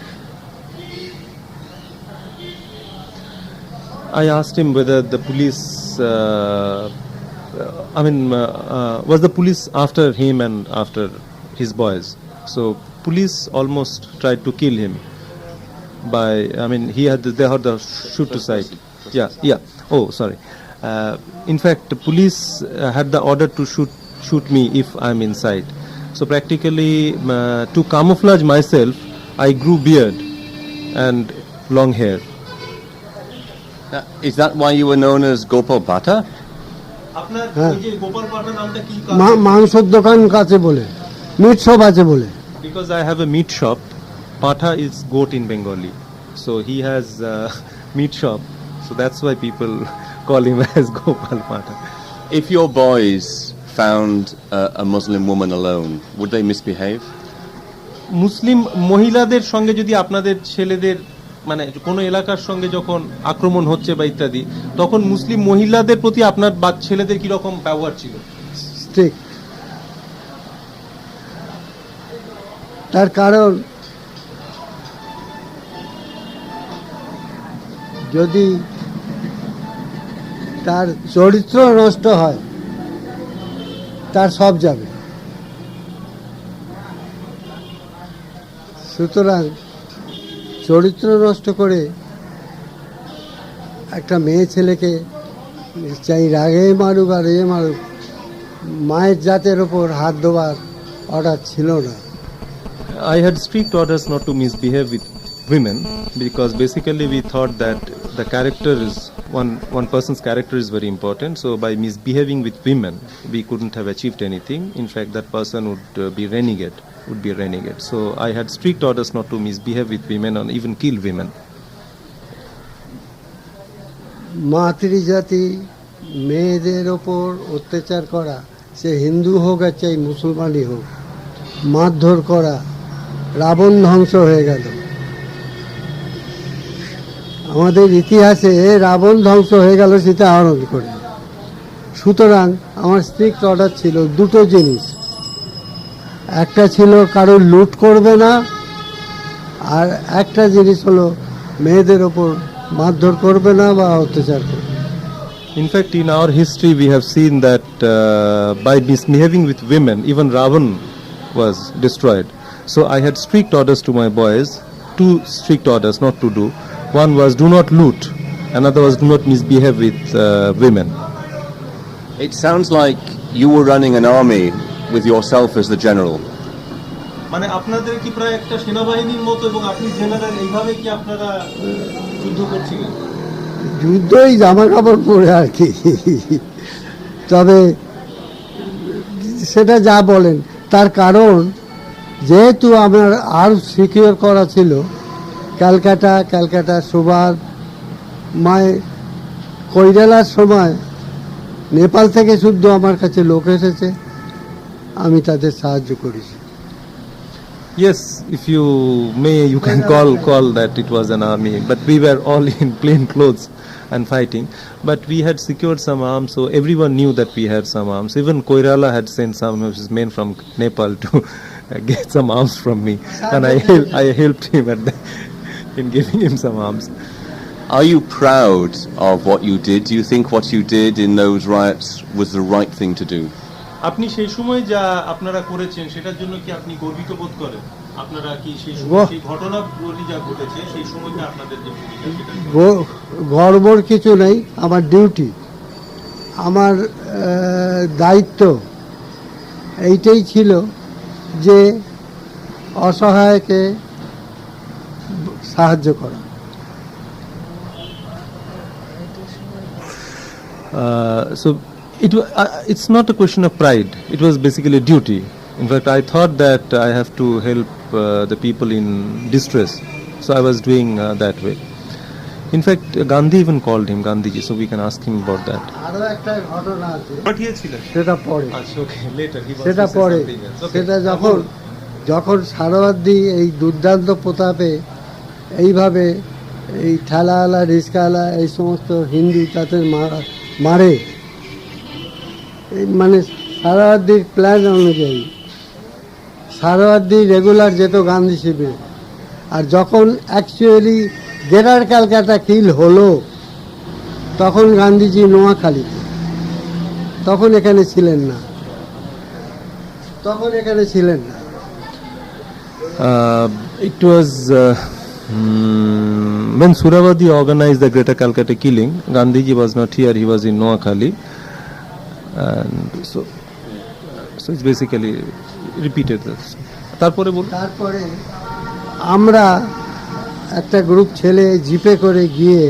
I asked him whether the police, was the police after him and after his boys? So police almost tried to kill him by, they had the shoot to sight. Yeah. Oh, sorry. In fact, the police had the order to shoot me if I'm inside. So practically, to camouflage myself, I grew beard and long hair. Is that why you were known as Gopal Bhatta? আপনার হ্যাঁ। এই যে গোপাল পাঠা নামটা কি কারণে? মাংসের দোকান কাছে বলে, মিট শপ আছে বলে। Because I have a meat shop, Patha is goat in Bengali. So he has meat shop. So that's why people call him as Gopal Pata. If your boys found a Muslim woman alone, would they misbehave? মুসলিম মহিলাদের সঙ্গে যদি আপনাদের ছেলেদের মানে কোনো এলাকার সঙ্গে যখন আক্রমণ হচ্ছে বা ইত্যাদি, তখন মুসলিম মহিলাদের প্রতি আপনার ছেলেদের কি রকম ব্যবহার ছিল? স্ট্রিক্ট। তার কারণ যদি তার চরিত্র নষ্ট হয় তার সব যাবে। সুতরাং চরিত্র নষ্ট করে একটা মেয়ে ছেলেকে চাই রাগে মারুক আর এ মারুক, মায়ের জাতের ওপর হাত দেওয়ার অর্ডার ছিল না। I had strict orders not to misbehave with women because basically we thought that the character is one person's character is very important. So by misbehaving with women, we couldn't have achieved anything. In fact, that person would be a renegade. So I had strict orders not to misbehave with women or even kill women. মাতৃজাতি মেয়েদের ওপর অত্যাচার করা, সে হিন্দু হোক আর চাই মুসলমানই হোক, মারধর করা, রাবণ ধ্বংস হয়ে গেল। আমাদের ইতিহাসে রাবণ ধ্বংস হয়ে গেল সীতা হরণ করে। সুতরাং আমার স্ট্রিক্ট অর্ডার ছিল দুটো জিনিস, একটা ছিল কারোর লুট করবে না, আর একটা জিনিস হলো মেয়েদের ওপর মারধর করবে না বা অত্যাচার করবে। In fact, in our history, we have seen that by misbehaving with women, even Ravan was destroyed. So I had strict orders to my boys, two strict orders not to do. One was do not loot, another was do not misbehave with women. It sounds like you were running an army with yourself as the general. মানে আপনাদের কি প্রায় একটা সেনাবাহিনীর মতো এবং আপনি general, এইভাবে কি আপনারা যুদ্ধ করছিলেন? যুদ্ধই জামা কাপড় পরে আর কি। তবে সেটা যা বলেন, তার কারণ যেহেতু আমার আর সিকিউর করা ছিল ক্যালকাটা সুবাদ মায় কৈরালার সময় নেপাল থেকে শুদ্ধ আমার কাছে লোক এসেছে, আমি তাদের সাহায্য করেছি। Yes, if you may, you can call that it was an army, but we were all in plain clothes and fighting. But we had secured some arms, so everyone knew that we had some arms. Even Koirala had sent some of his men from Nepal to get some arms from me, and I helped him in giving him some arms. Are you proud of what you did? Do you think what you did in those riots was the right thing to do? আপনি সেই সময় যা আপনারা করেছেন সেটার জন্য কি আপনি গর্বিত বোধ করেন? আপনারা কি সেই সময় সেই ঘটনাগুলি যা ঘটেছে সেই সময়টা আপনাদের যে ভূমিকা সেটা? গর্বর কিছু নেই, আমার ডিউটি, আমার দায়িত্ব এইটাই ছিল যে অসহায়কে সাহায্য করা। So it's not a question of pride, it was basically a duty. In fact, I thought that I have to help the people in distress, so I was doing that way. In fact, Gandhi even called him Gandhiji, so we can ask him about that. আরো একটা ঘটনা আছে, পাঠিয়েছিলেন সেটা পরে, আচ্ছা ওকে letter সেটা পরে, সেটা যখন সারাবাদি এই দুর্দান্ত প্রতাপে এইভাবে এই ঠেলাওয়ালা রিস্কাওয়ালা এই সমস্ত হিন্দু তাদের মারে, মানে সারাবাদির প্ল্যান অনুযায়ী সারাবাদি রেগুলার যেত গান্ধী শিবিরে, আর যখন অ্যাকচুয়ালি গ্রেটার ক্যালকাটা কিল হলো তখন গান্ধীজি নোয়াখালীতে, তখন এখানে ছিলেন না। It was when Suravadi organized the Greater Calcutta killing, Gandhiji was not here, he was in Noakhali, and so it's basically repeated this. তারপরে আমরা একটা গ্রুপ ছেলে জিপে করে গিয়ে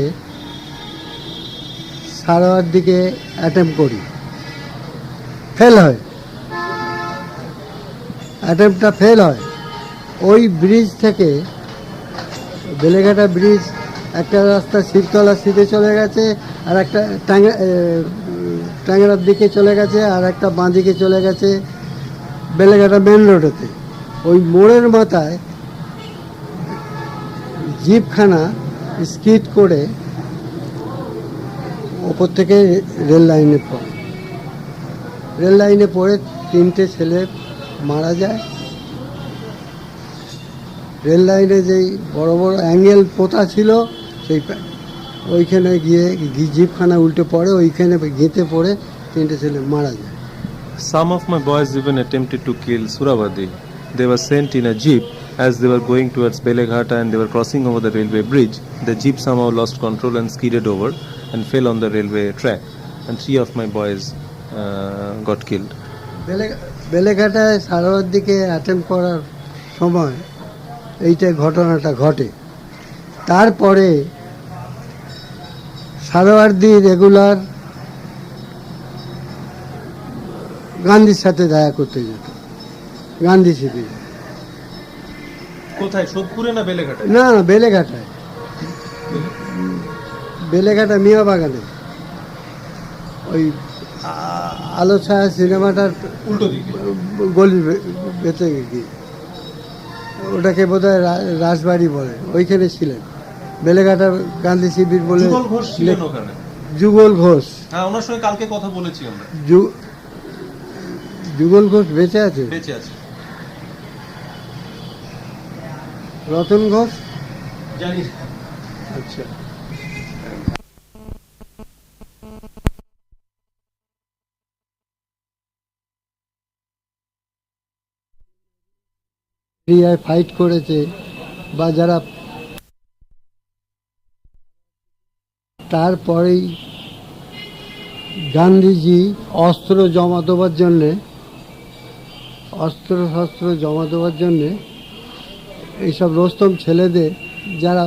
সারাবার দিকে অ্যাটেম্প করি, অ্যাটেম্পটা ফেল হয়। ওই ব্রিজ থেকে বেলেঘাটা ব্রিজ, একটা রাস্তা শিবতলা সিধে চলে গেছে, আর একটা ট্যাংরার দিকে চলে গেছে, আর একটা বাঁ দিকে চলে গেছে বেলেঘাটা মেন রোডেতে। ওই মোড়ের মাথায় জিপখানা স্কিড করে ওপর থেকে রেল লাইনে পড়ে 3টে ছেলে মারা যায়। রেল লাইনে যেই বড় বড় অ্যাঙ্গেল পোতা ছিল ওইখানে গিয়ে জিপখানা উল্টে পড়ে, ওইখানে গেঁথে পড়ে 3টে ছেলে মারা যায়। Some of my boys even attempted to kill Suravadi. They were sent in a jeep as they were going towards Beleghata and they were crossing over the railway bridge. The jeep somehow lost control and skidded over and fell on the railway track, and 3 of my boys got killed. বেলেঘাটায় সারাবার দিকে attempt করার সময় এইটা ঘটনাটা ঘটে। তারপরে সারাওয়ার্দী regular গান্ধীর সাথে দেখা করতে যেত, গান্ধী শিবিরে। কোথায়, সোদপুরে না বেলেঘাটায়? না, বেলেঘাটায়, বেলেঘাটা মিয়া বাগানে, ওই আলো ছায়া সিনেমাটার উল্টো দিকে গলি বেঁচে গিয়ে, ওটাকে বোধহয় রাজবাড়ি বলে, ওইখানে ছিলেন। বেলেঘাটা গান্ধী শিবির বলে। যুগল ঘোষ ছিলেন ওখানে। যুগল ঘোষ, হ্যাঁ, ওনার সঙ্গে কালকে কথা বলেছি আমরা। যুগল ঘোষ বেঁচে আছে? বেঁচে আছে। রতন ঘোষ জানি। আচ্ছা। ফাইট করেছে বা যারা, তারপরেই গান্ধীজি অস্ত্র শস্ত্র জমা দেওয়ার জন্যে এইসব রোস্তম ছেলেদের, যারা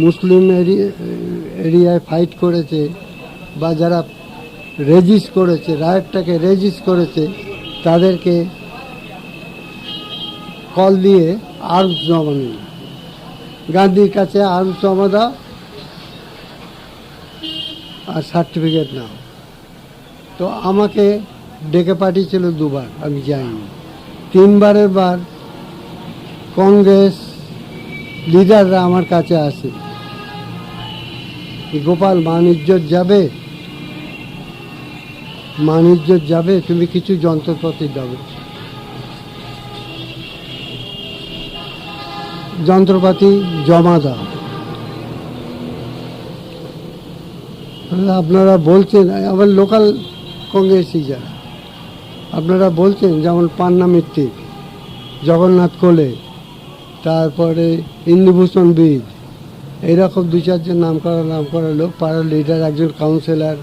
মুসলিম এরিয়ায় ফাইট করেছে বা যারা রেজিস্ট করেছে, রায়টটাকে রেজিস্ট করেছে, তাদেরকে কল দিয়ে আর্মস জমা নিল, গান্ধীর কাছে আর্মস জমা দাও আর সার্টিফিকেট নাও। তো আমাকে ডেকে পাঠিয়েছিল 2বার, আমি যাইনি। 3বারের বার কংগ্রেস লিডাররা আমার কাছে আসে, গোপাল, মান ইজ্জত যাবে, তুমি কিছু যন্ত্রপাতি দেবে, যন্ত্রপাতি জমা দাও। আপনারা বলছেন, আবার লোকাল কংগ্রেসি যারা, আপনারা বলছেন যেমন পান্না মিত্তির, জগন্নাথ কোলে, তারপরে ইন্দুভূষণ বীজ, এইরকম 2-4জন নাম করা লোক, পাড়ার লিডার, একজন কাউন্সিলর,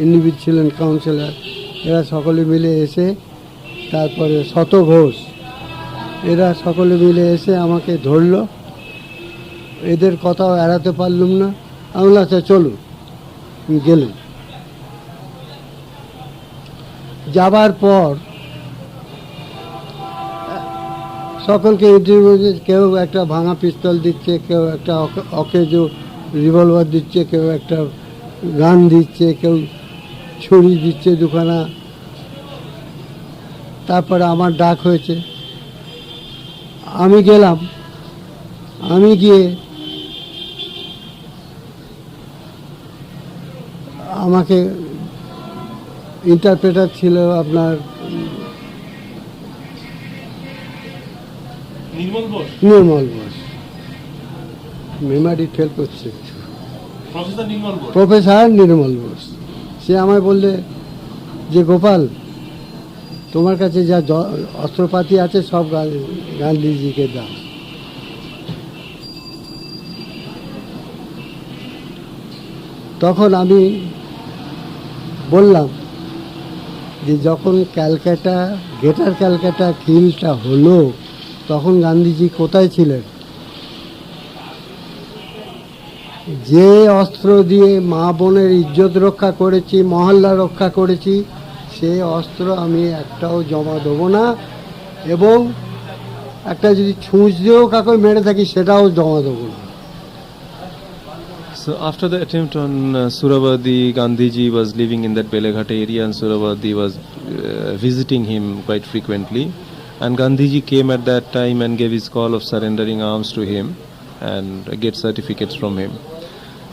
ইন্দিবিদ ছিলেন কাউন্সিলর, এরা সকলে মিলে এসে, তারপরে শত ঘোষ, এরা সকলে মিলে এসে আমাকে ধরলো। এদের কথাও এড়াতে পারলুম না। আমি বললাম আচ্ছা চলুন, গেলেন। যাবার পর সকলকে ইন্টারভিউ, কেউ একটা ভাঙা পিস্তল দিচ্ছে, কেউ একটা অকেজো রিভলভার দিচ্ছে, কেউ একটা গান দিচ্ছে, কেউ ছুরি দিচ্ছে 2খানা। তারপরে আমার ডাক হয়েছে, আমি গেলাম। আমি গিয়ে আমাকে ইন্টারপ্রেটার ছিল আপনার নির্মল বোস, মেমারি ফেল করছে, প্রফেসর নির্মল বোস। সে আমায় বললে যে গোপাল, তোমার কাছে যা অস্ত্রপাতি আছে সব গান্ধীজিকে দাও। তখন আমি বললাম যে যখন গ্রেটার ক্যালকাটা কিলটা হলো, তখন গান্ধীজি কোথায় ছিলেন? যে অস্ত্র দিয়ে মা বোনের ইজ্জত রক্ষা করেছি, মহল্লা রক্ষা করেছি, সেই অস্ত্র আমি একটাও জমা দেবো না, এবং একটা যদি ছুঁচ দিয়েও কাউকে মেরে থাকি সেটাও জমা দেবো না। So after the attempt on Suravadi, Gandhiji was living in that Belaghat area and Suravadi was visiting him quite frequently. And Gandhiji came at that time and gave his call of surrendering arms to him and get certificates from him.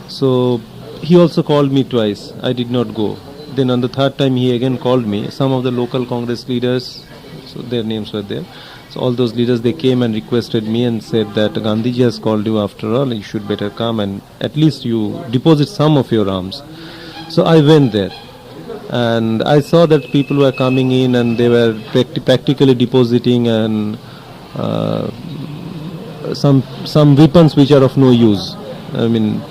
So he also called me twice. I did not go. Then on the third time he again called me. Some of the local Congress leaders, so their names were there. So all those leaders, they came and requested me and said that Gandhiji has called you after all, you should better come and at least you deposit some of your arms. So I went there and I saw that people were coming in and they were practically depositing and some weapons which are of no use. I mean,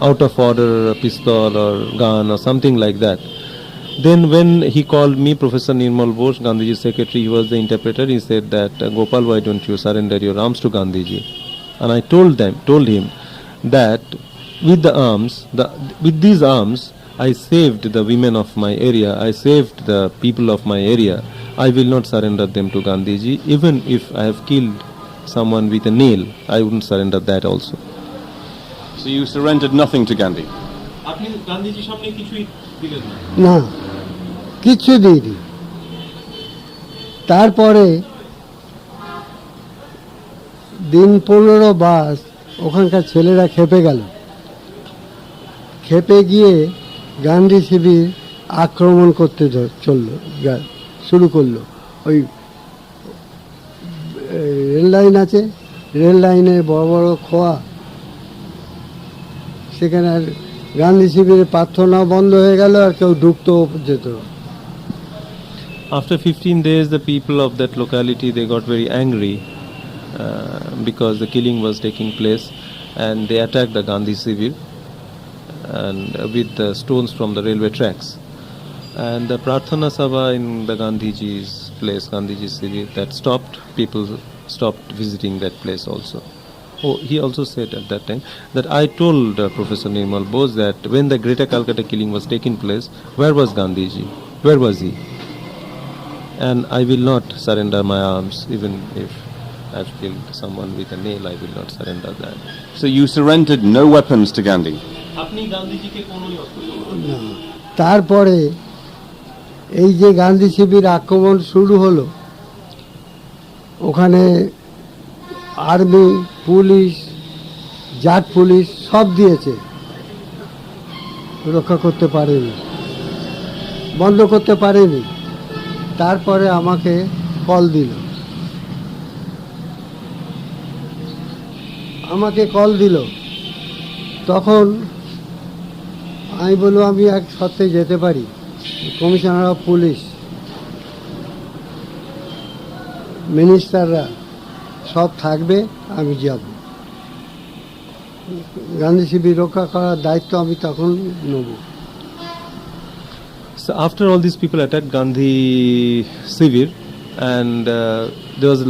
out of order pistol or gun or something like that. Then when he called me, Professor Nirmal Bose, Gandhiji's secretary, he was the interpreter, he said that Gopal, why don't you surrender your arms to Gandhiji? And I told him that with the arms, with these arms, I saved the women of my area, I saved the people of my area. I will not surrender them to Gandhiji. Even if I have killed someone with a nail, I wouldn't surrender that also. So you surrendered nothing to Gandhi? আপনি গান্ধীজির সামনে কিছুই দিলেন না? না, কিচ্ছু দিইনি। তারপরে দিন 15 বাস ওখানকার ছেলেরা খেপে গেল, খেপে গিয়ে গান্ধী শিবির আক্রমণ করতে শুরু করলো। ওই রেল লাইন আছে, রেল লাইনের বড় বড় খোয়া, সেখানে আর গান্ধী শিবিরের প্রার্থনা বন্ধ হয়ে গেল, আর কেউ ঢুকতেও যেত। After 15 days, the people of that locality, they got very angry because the killing was taking place, and they attacked the Gandhi Shibir and with the stones from the railway tracks. And the Prarthana Sabha in the Gandhiji's place, Gandhiji's Shibir, that stopped. People stopped visiting that place also. Oh, he also said at that time that I told Professor Nirmal Bose that when the Greater Calcutta killing was taking place, where was Gandhiji? Where was he? And I will not surrender my arms, even if I've killed someone with a nail, I will not surrender that. So you surrendered no weapons to Gandhi? আপনি গান্ধীজিকে কোনোই অস্ত্র দিলেন না? তারপরে এই যে গান্ধী শিবির আক্রমণ শুরু হলো, ওখানে আর্মি, পুলিশ, জাট পুলিশ সব দিয়েছে, রক্ষা করতে পারেনি, বন্ধ করতে পারেনি। তারপরে আমাকে কল দিল, তখন আমি বললাম আমি এক সপ্তাহে যেতে পারি, কমিশনার অফ পুলিশ, মিনিস্টাররা সব থাকবে, আমি যাব। গান্ধী শিবির রক্ষা করার দায়িত্ব আমি তখন নেব। So after all these people attacked Gandhi Shibir, and there was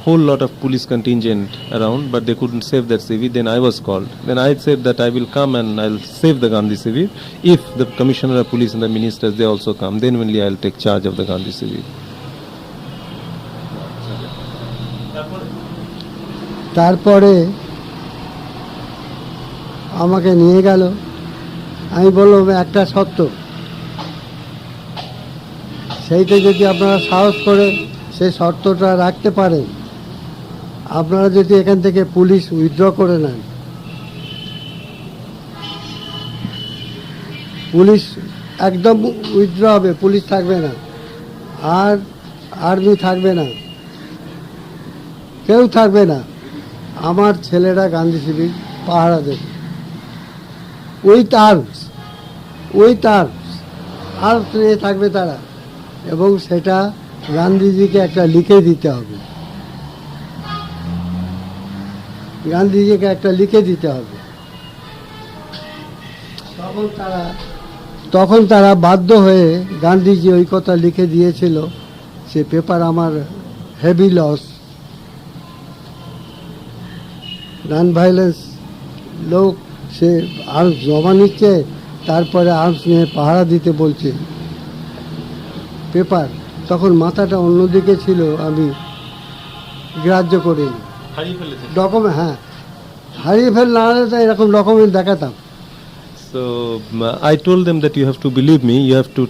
whole lot of police contingent around, but they couldn't save that Shibir. Then I was called. Then I said that I will come and I'll save the Gandhi Shibir if the commissioner of police and the ministers, they also come. Then only I'll take charge of the Gandhi Shibir. তারপরে আমাকে নিয়ে গেল, আমি বললাম একটা শর্ত, সেইটা যদি আপনারা সাহস করে সেই শর্তটা রাখতে পারেন, আপনারা যদি এখান থেকে পুলিশ উইথড্র করে নেন, পুলিশ একদম উইথড্র হবে, পুলিশ থাকবে না, আর আর্মি থাকবে না, কেউ থাকবে না, আমার ছেলেরা গান্ধী শিবির পাহারা দেবে, উইথ আর্মস আর থাকবে তারা, এবং সেটা গান্ধীজিকে একটা লিখে দিতে হবে, তখন তারা বাধ্য হয়ে, গান্ধীজি ওই কথা লিখে দিয়েছিল, সে পেপার আমার হেভি লস, নন ভাইলেন্স লোক, সে আর্মস জমা নিচ্ছে, তারপরে আর্মস নিয়ে পাহারা দিতে বলছে পেপার। তখন মাথাটা অন্যদিকে ছিল, আমি গ্রাহ্য করিনি ডকুমেন্ট। হ্যাঁ, হারিয়ে ফেল না হলে তো এরকম ডকুমেন্ট দেখাতাম। So I told them that you have to believe me. You have to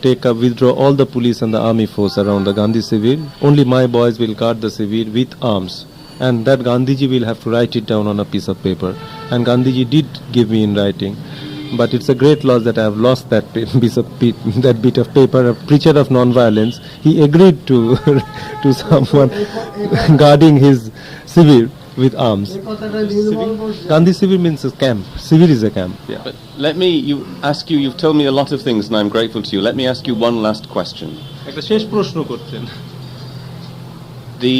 withdraw all the police and the army force around the Gandhi civil. Only my boys will guard the civil with arms, and that Gandhiji will have to write it down on a piece of paper. And Gandhiji did give me in writing, but it's a great loss that I have lost that that bit of paper. A preacher of non-violence, he agreed to to someone guarding his civil with arms. এই কথাটা নির্মল বলছে। Gandhi civil means a camp. Civil is a camp. Yeah. But let me ask you, you've told me a lot of things and I'm grateful to you. Let me ask you one last question. একটা শেষ প্রশ্ন করছেন। The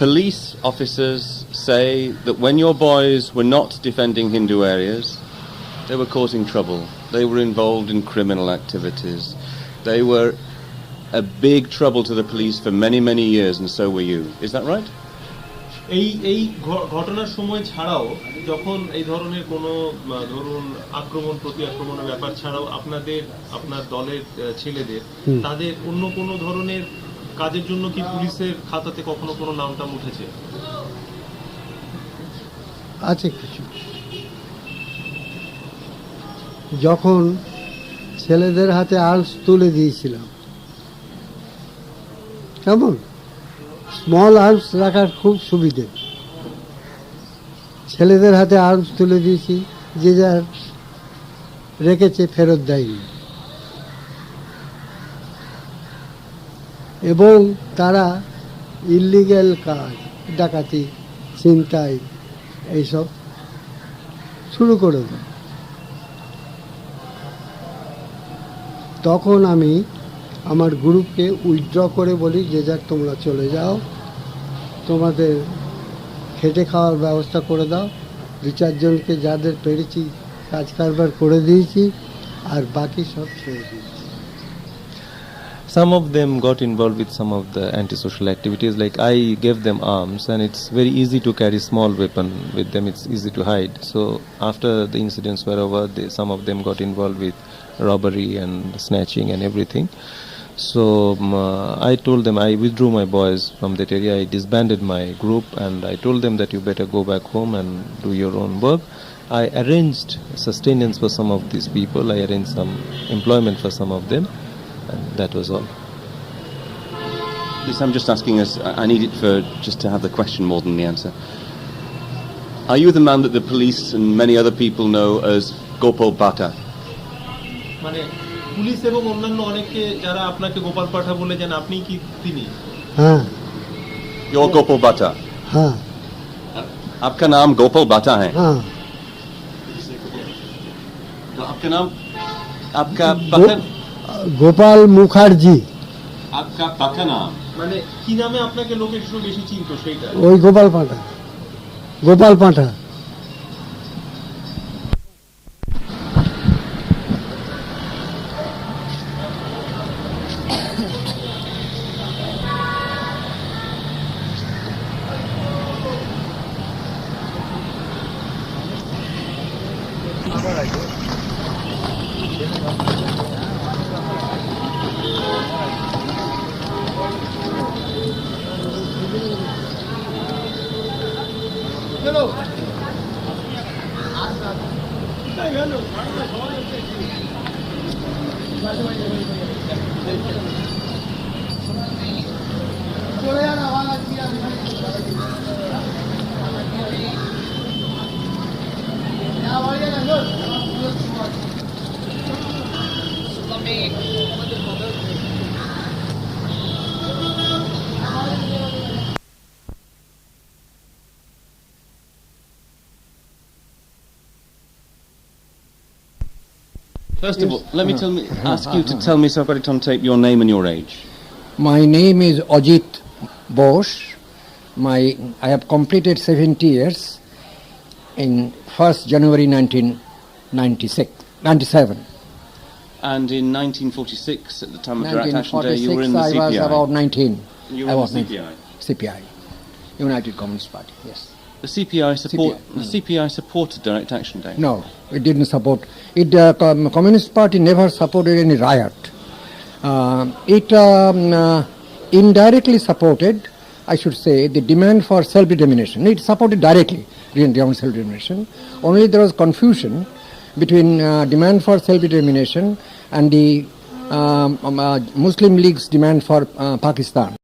police officers say that when your boys were not defending Hindu areas, they were causing trouble. They were involved in criminal activities. They were a big trouble to the police for many, many years, and so were you. Is that right? এই ঘটনার সময় ছাড়াও যখন এই ধরনের কোনো ধরুন আক্রমণ প্রতি আক্রমণের ব্যাপার ছাড়াও আপনার দলের ছেলেদের তাদের অন্য কোনো ধরনের কাজের জন্য কি পুলিশের খাতাতে কখনো কোনো নামটাম উঠেছে? আছে কিছু। যখন ছেলেদের হাতে আর্মস তুলে দিয়েছিলাম, কেমন স্মল আর্মস রাখার খুব সুবিধে, ছেলেদের হাতে আর্মস তুলে দিয়েছি, যে যার রেখেছে ফেরত দেয়নি, এবং তারা ইলিগ্যাল কাজ, ডাকাতি, ছিনতাই এইসব শুরু করে দেয়। তখন আমি আমার গ্রুপকে উইথড্র করে বলি, যে যাক তোমরা চলে যাও, তোমাদের খেটে খাওয়ার ব্যবস্থা করে দাও। দু চারজনকে যাদের পেরেছি কাজ কারবার করে দিয়েছি, আর বাকি সব ছেড়ে দিয়েছি। Some of them got involved with some of the antisocial activities, like I gave them arms and it's very easy to carry small weapon with them, it's easy to hide. So after the incidents were over, some of them got involved with robbery and snatching and everything. So I told them, I withdrew my boys from that area, I disbanded my group and I told them that you better go back home and do your own work. I arranged sustenance for some of these people, I arranged some employment for some of them, and that was all. This I'm just asking us, I need it for just to have the question more than the answer. Are you the man that the police and many other people know as Gopal Bhatta? মানে police এবং অন্যান্য অনেকে যারা আপনাকে গোপাল পাঠা বলে যান, আপনি কি তিনি? হ্যাঁ You're Gopal Bhatta. হ্যাঁ आपका नाम गोपाल बाटा है? হ্যাঁ। तो आपका नाम, आपका पका, গোপাল মুখার্জি, आपका पका नाम? মানে কি নামে আপনাকে লোকে একটু বেশি চিনতো সেইটা? ওই Gopal পাঁঠা, Gopal পাঁঠা। First of all, let me ask you to tell me, so I've got it on tape, your name and your age. My name is Ajit Bose. I have completed 70 years in 1st January 1997. And in 1946, at the time of Direct Action Day, you were 1946 in the I CPI. was about 19. You were I in was the 19. CPI. CPI, United Communist Party, yes. The CPI CPI. The CPI supported Direct Action Day. No, it didn't support. Communist Party never supported any riot. It indirectly supported, I should say, the demand for self-determination. It supported directly. demand for self-determination. Only there was confusion between demand for self-determination and the Muslim League's demand for Pakistan.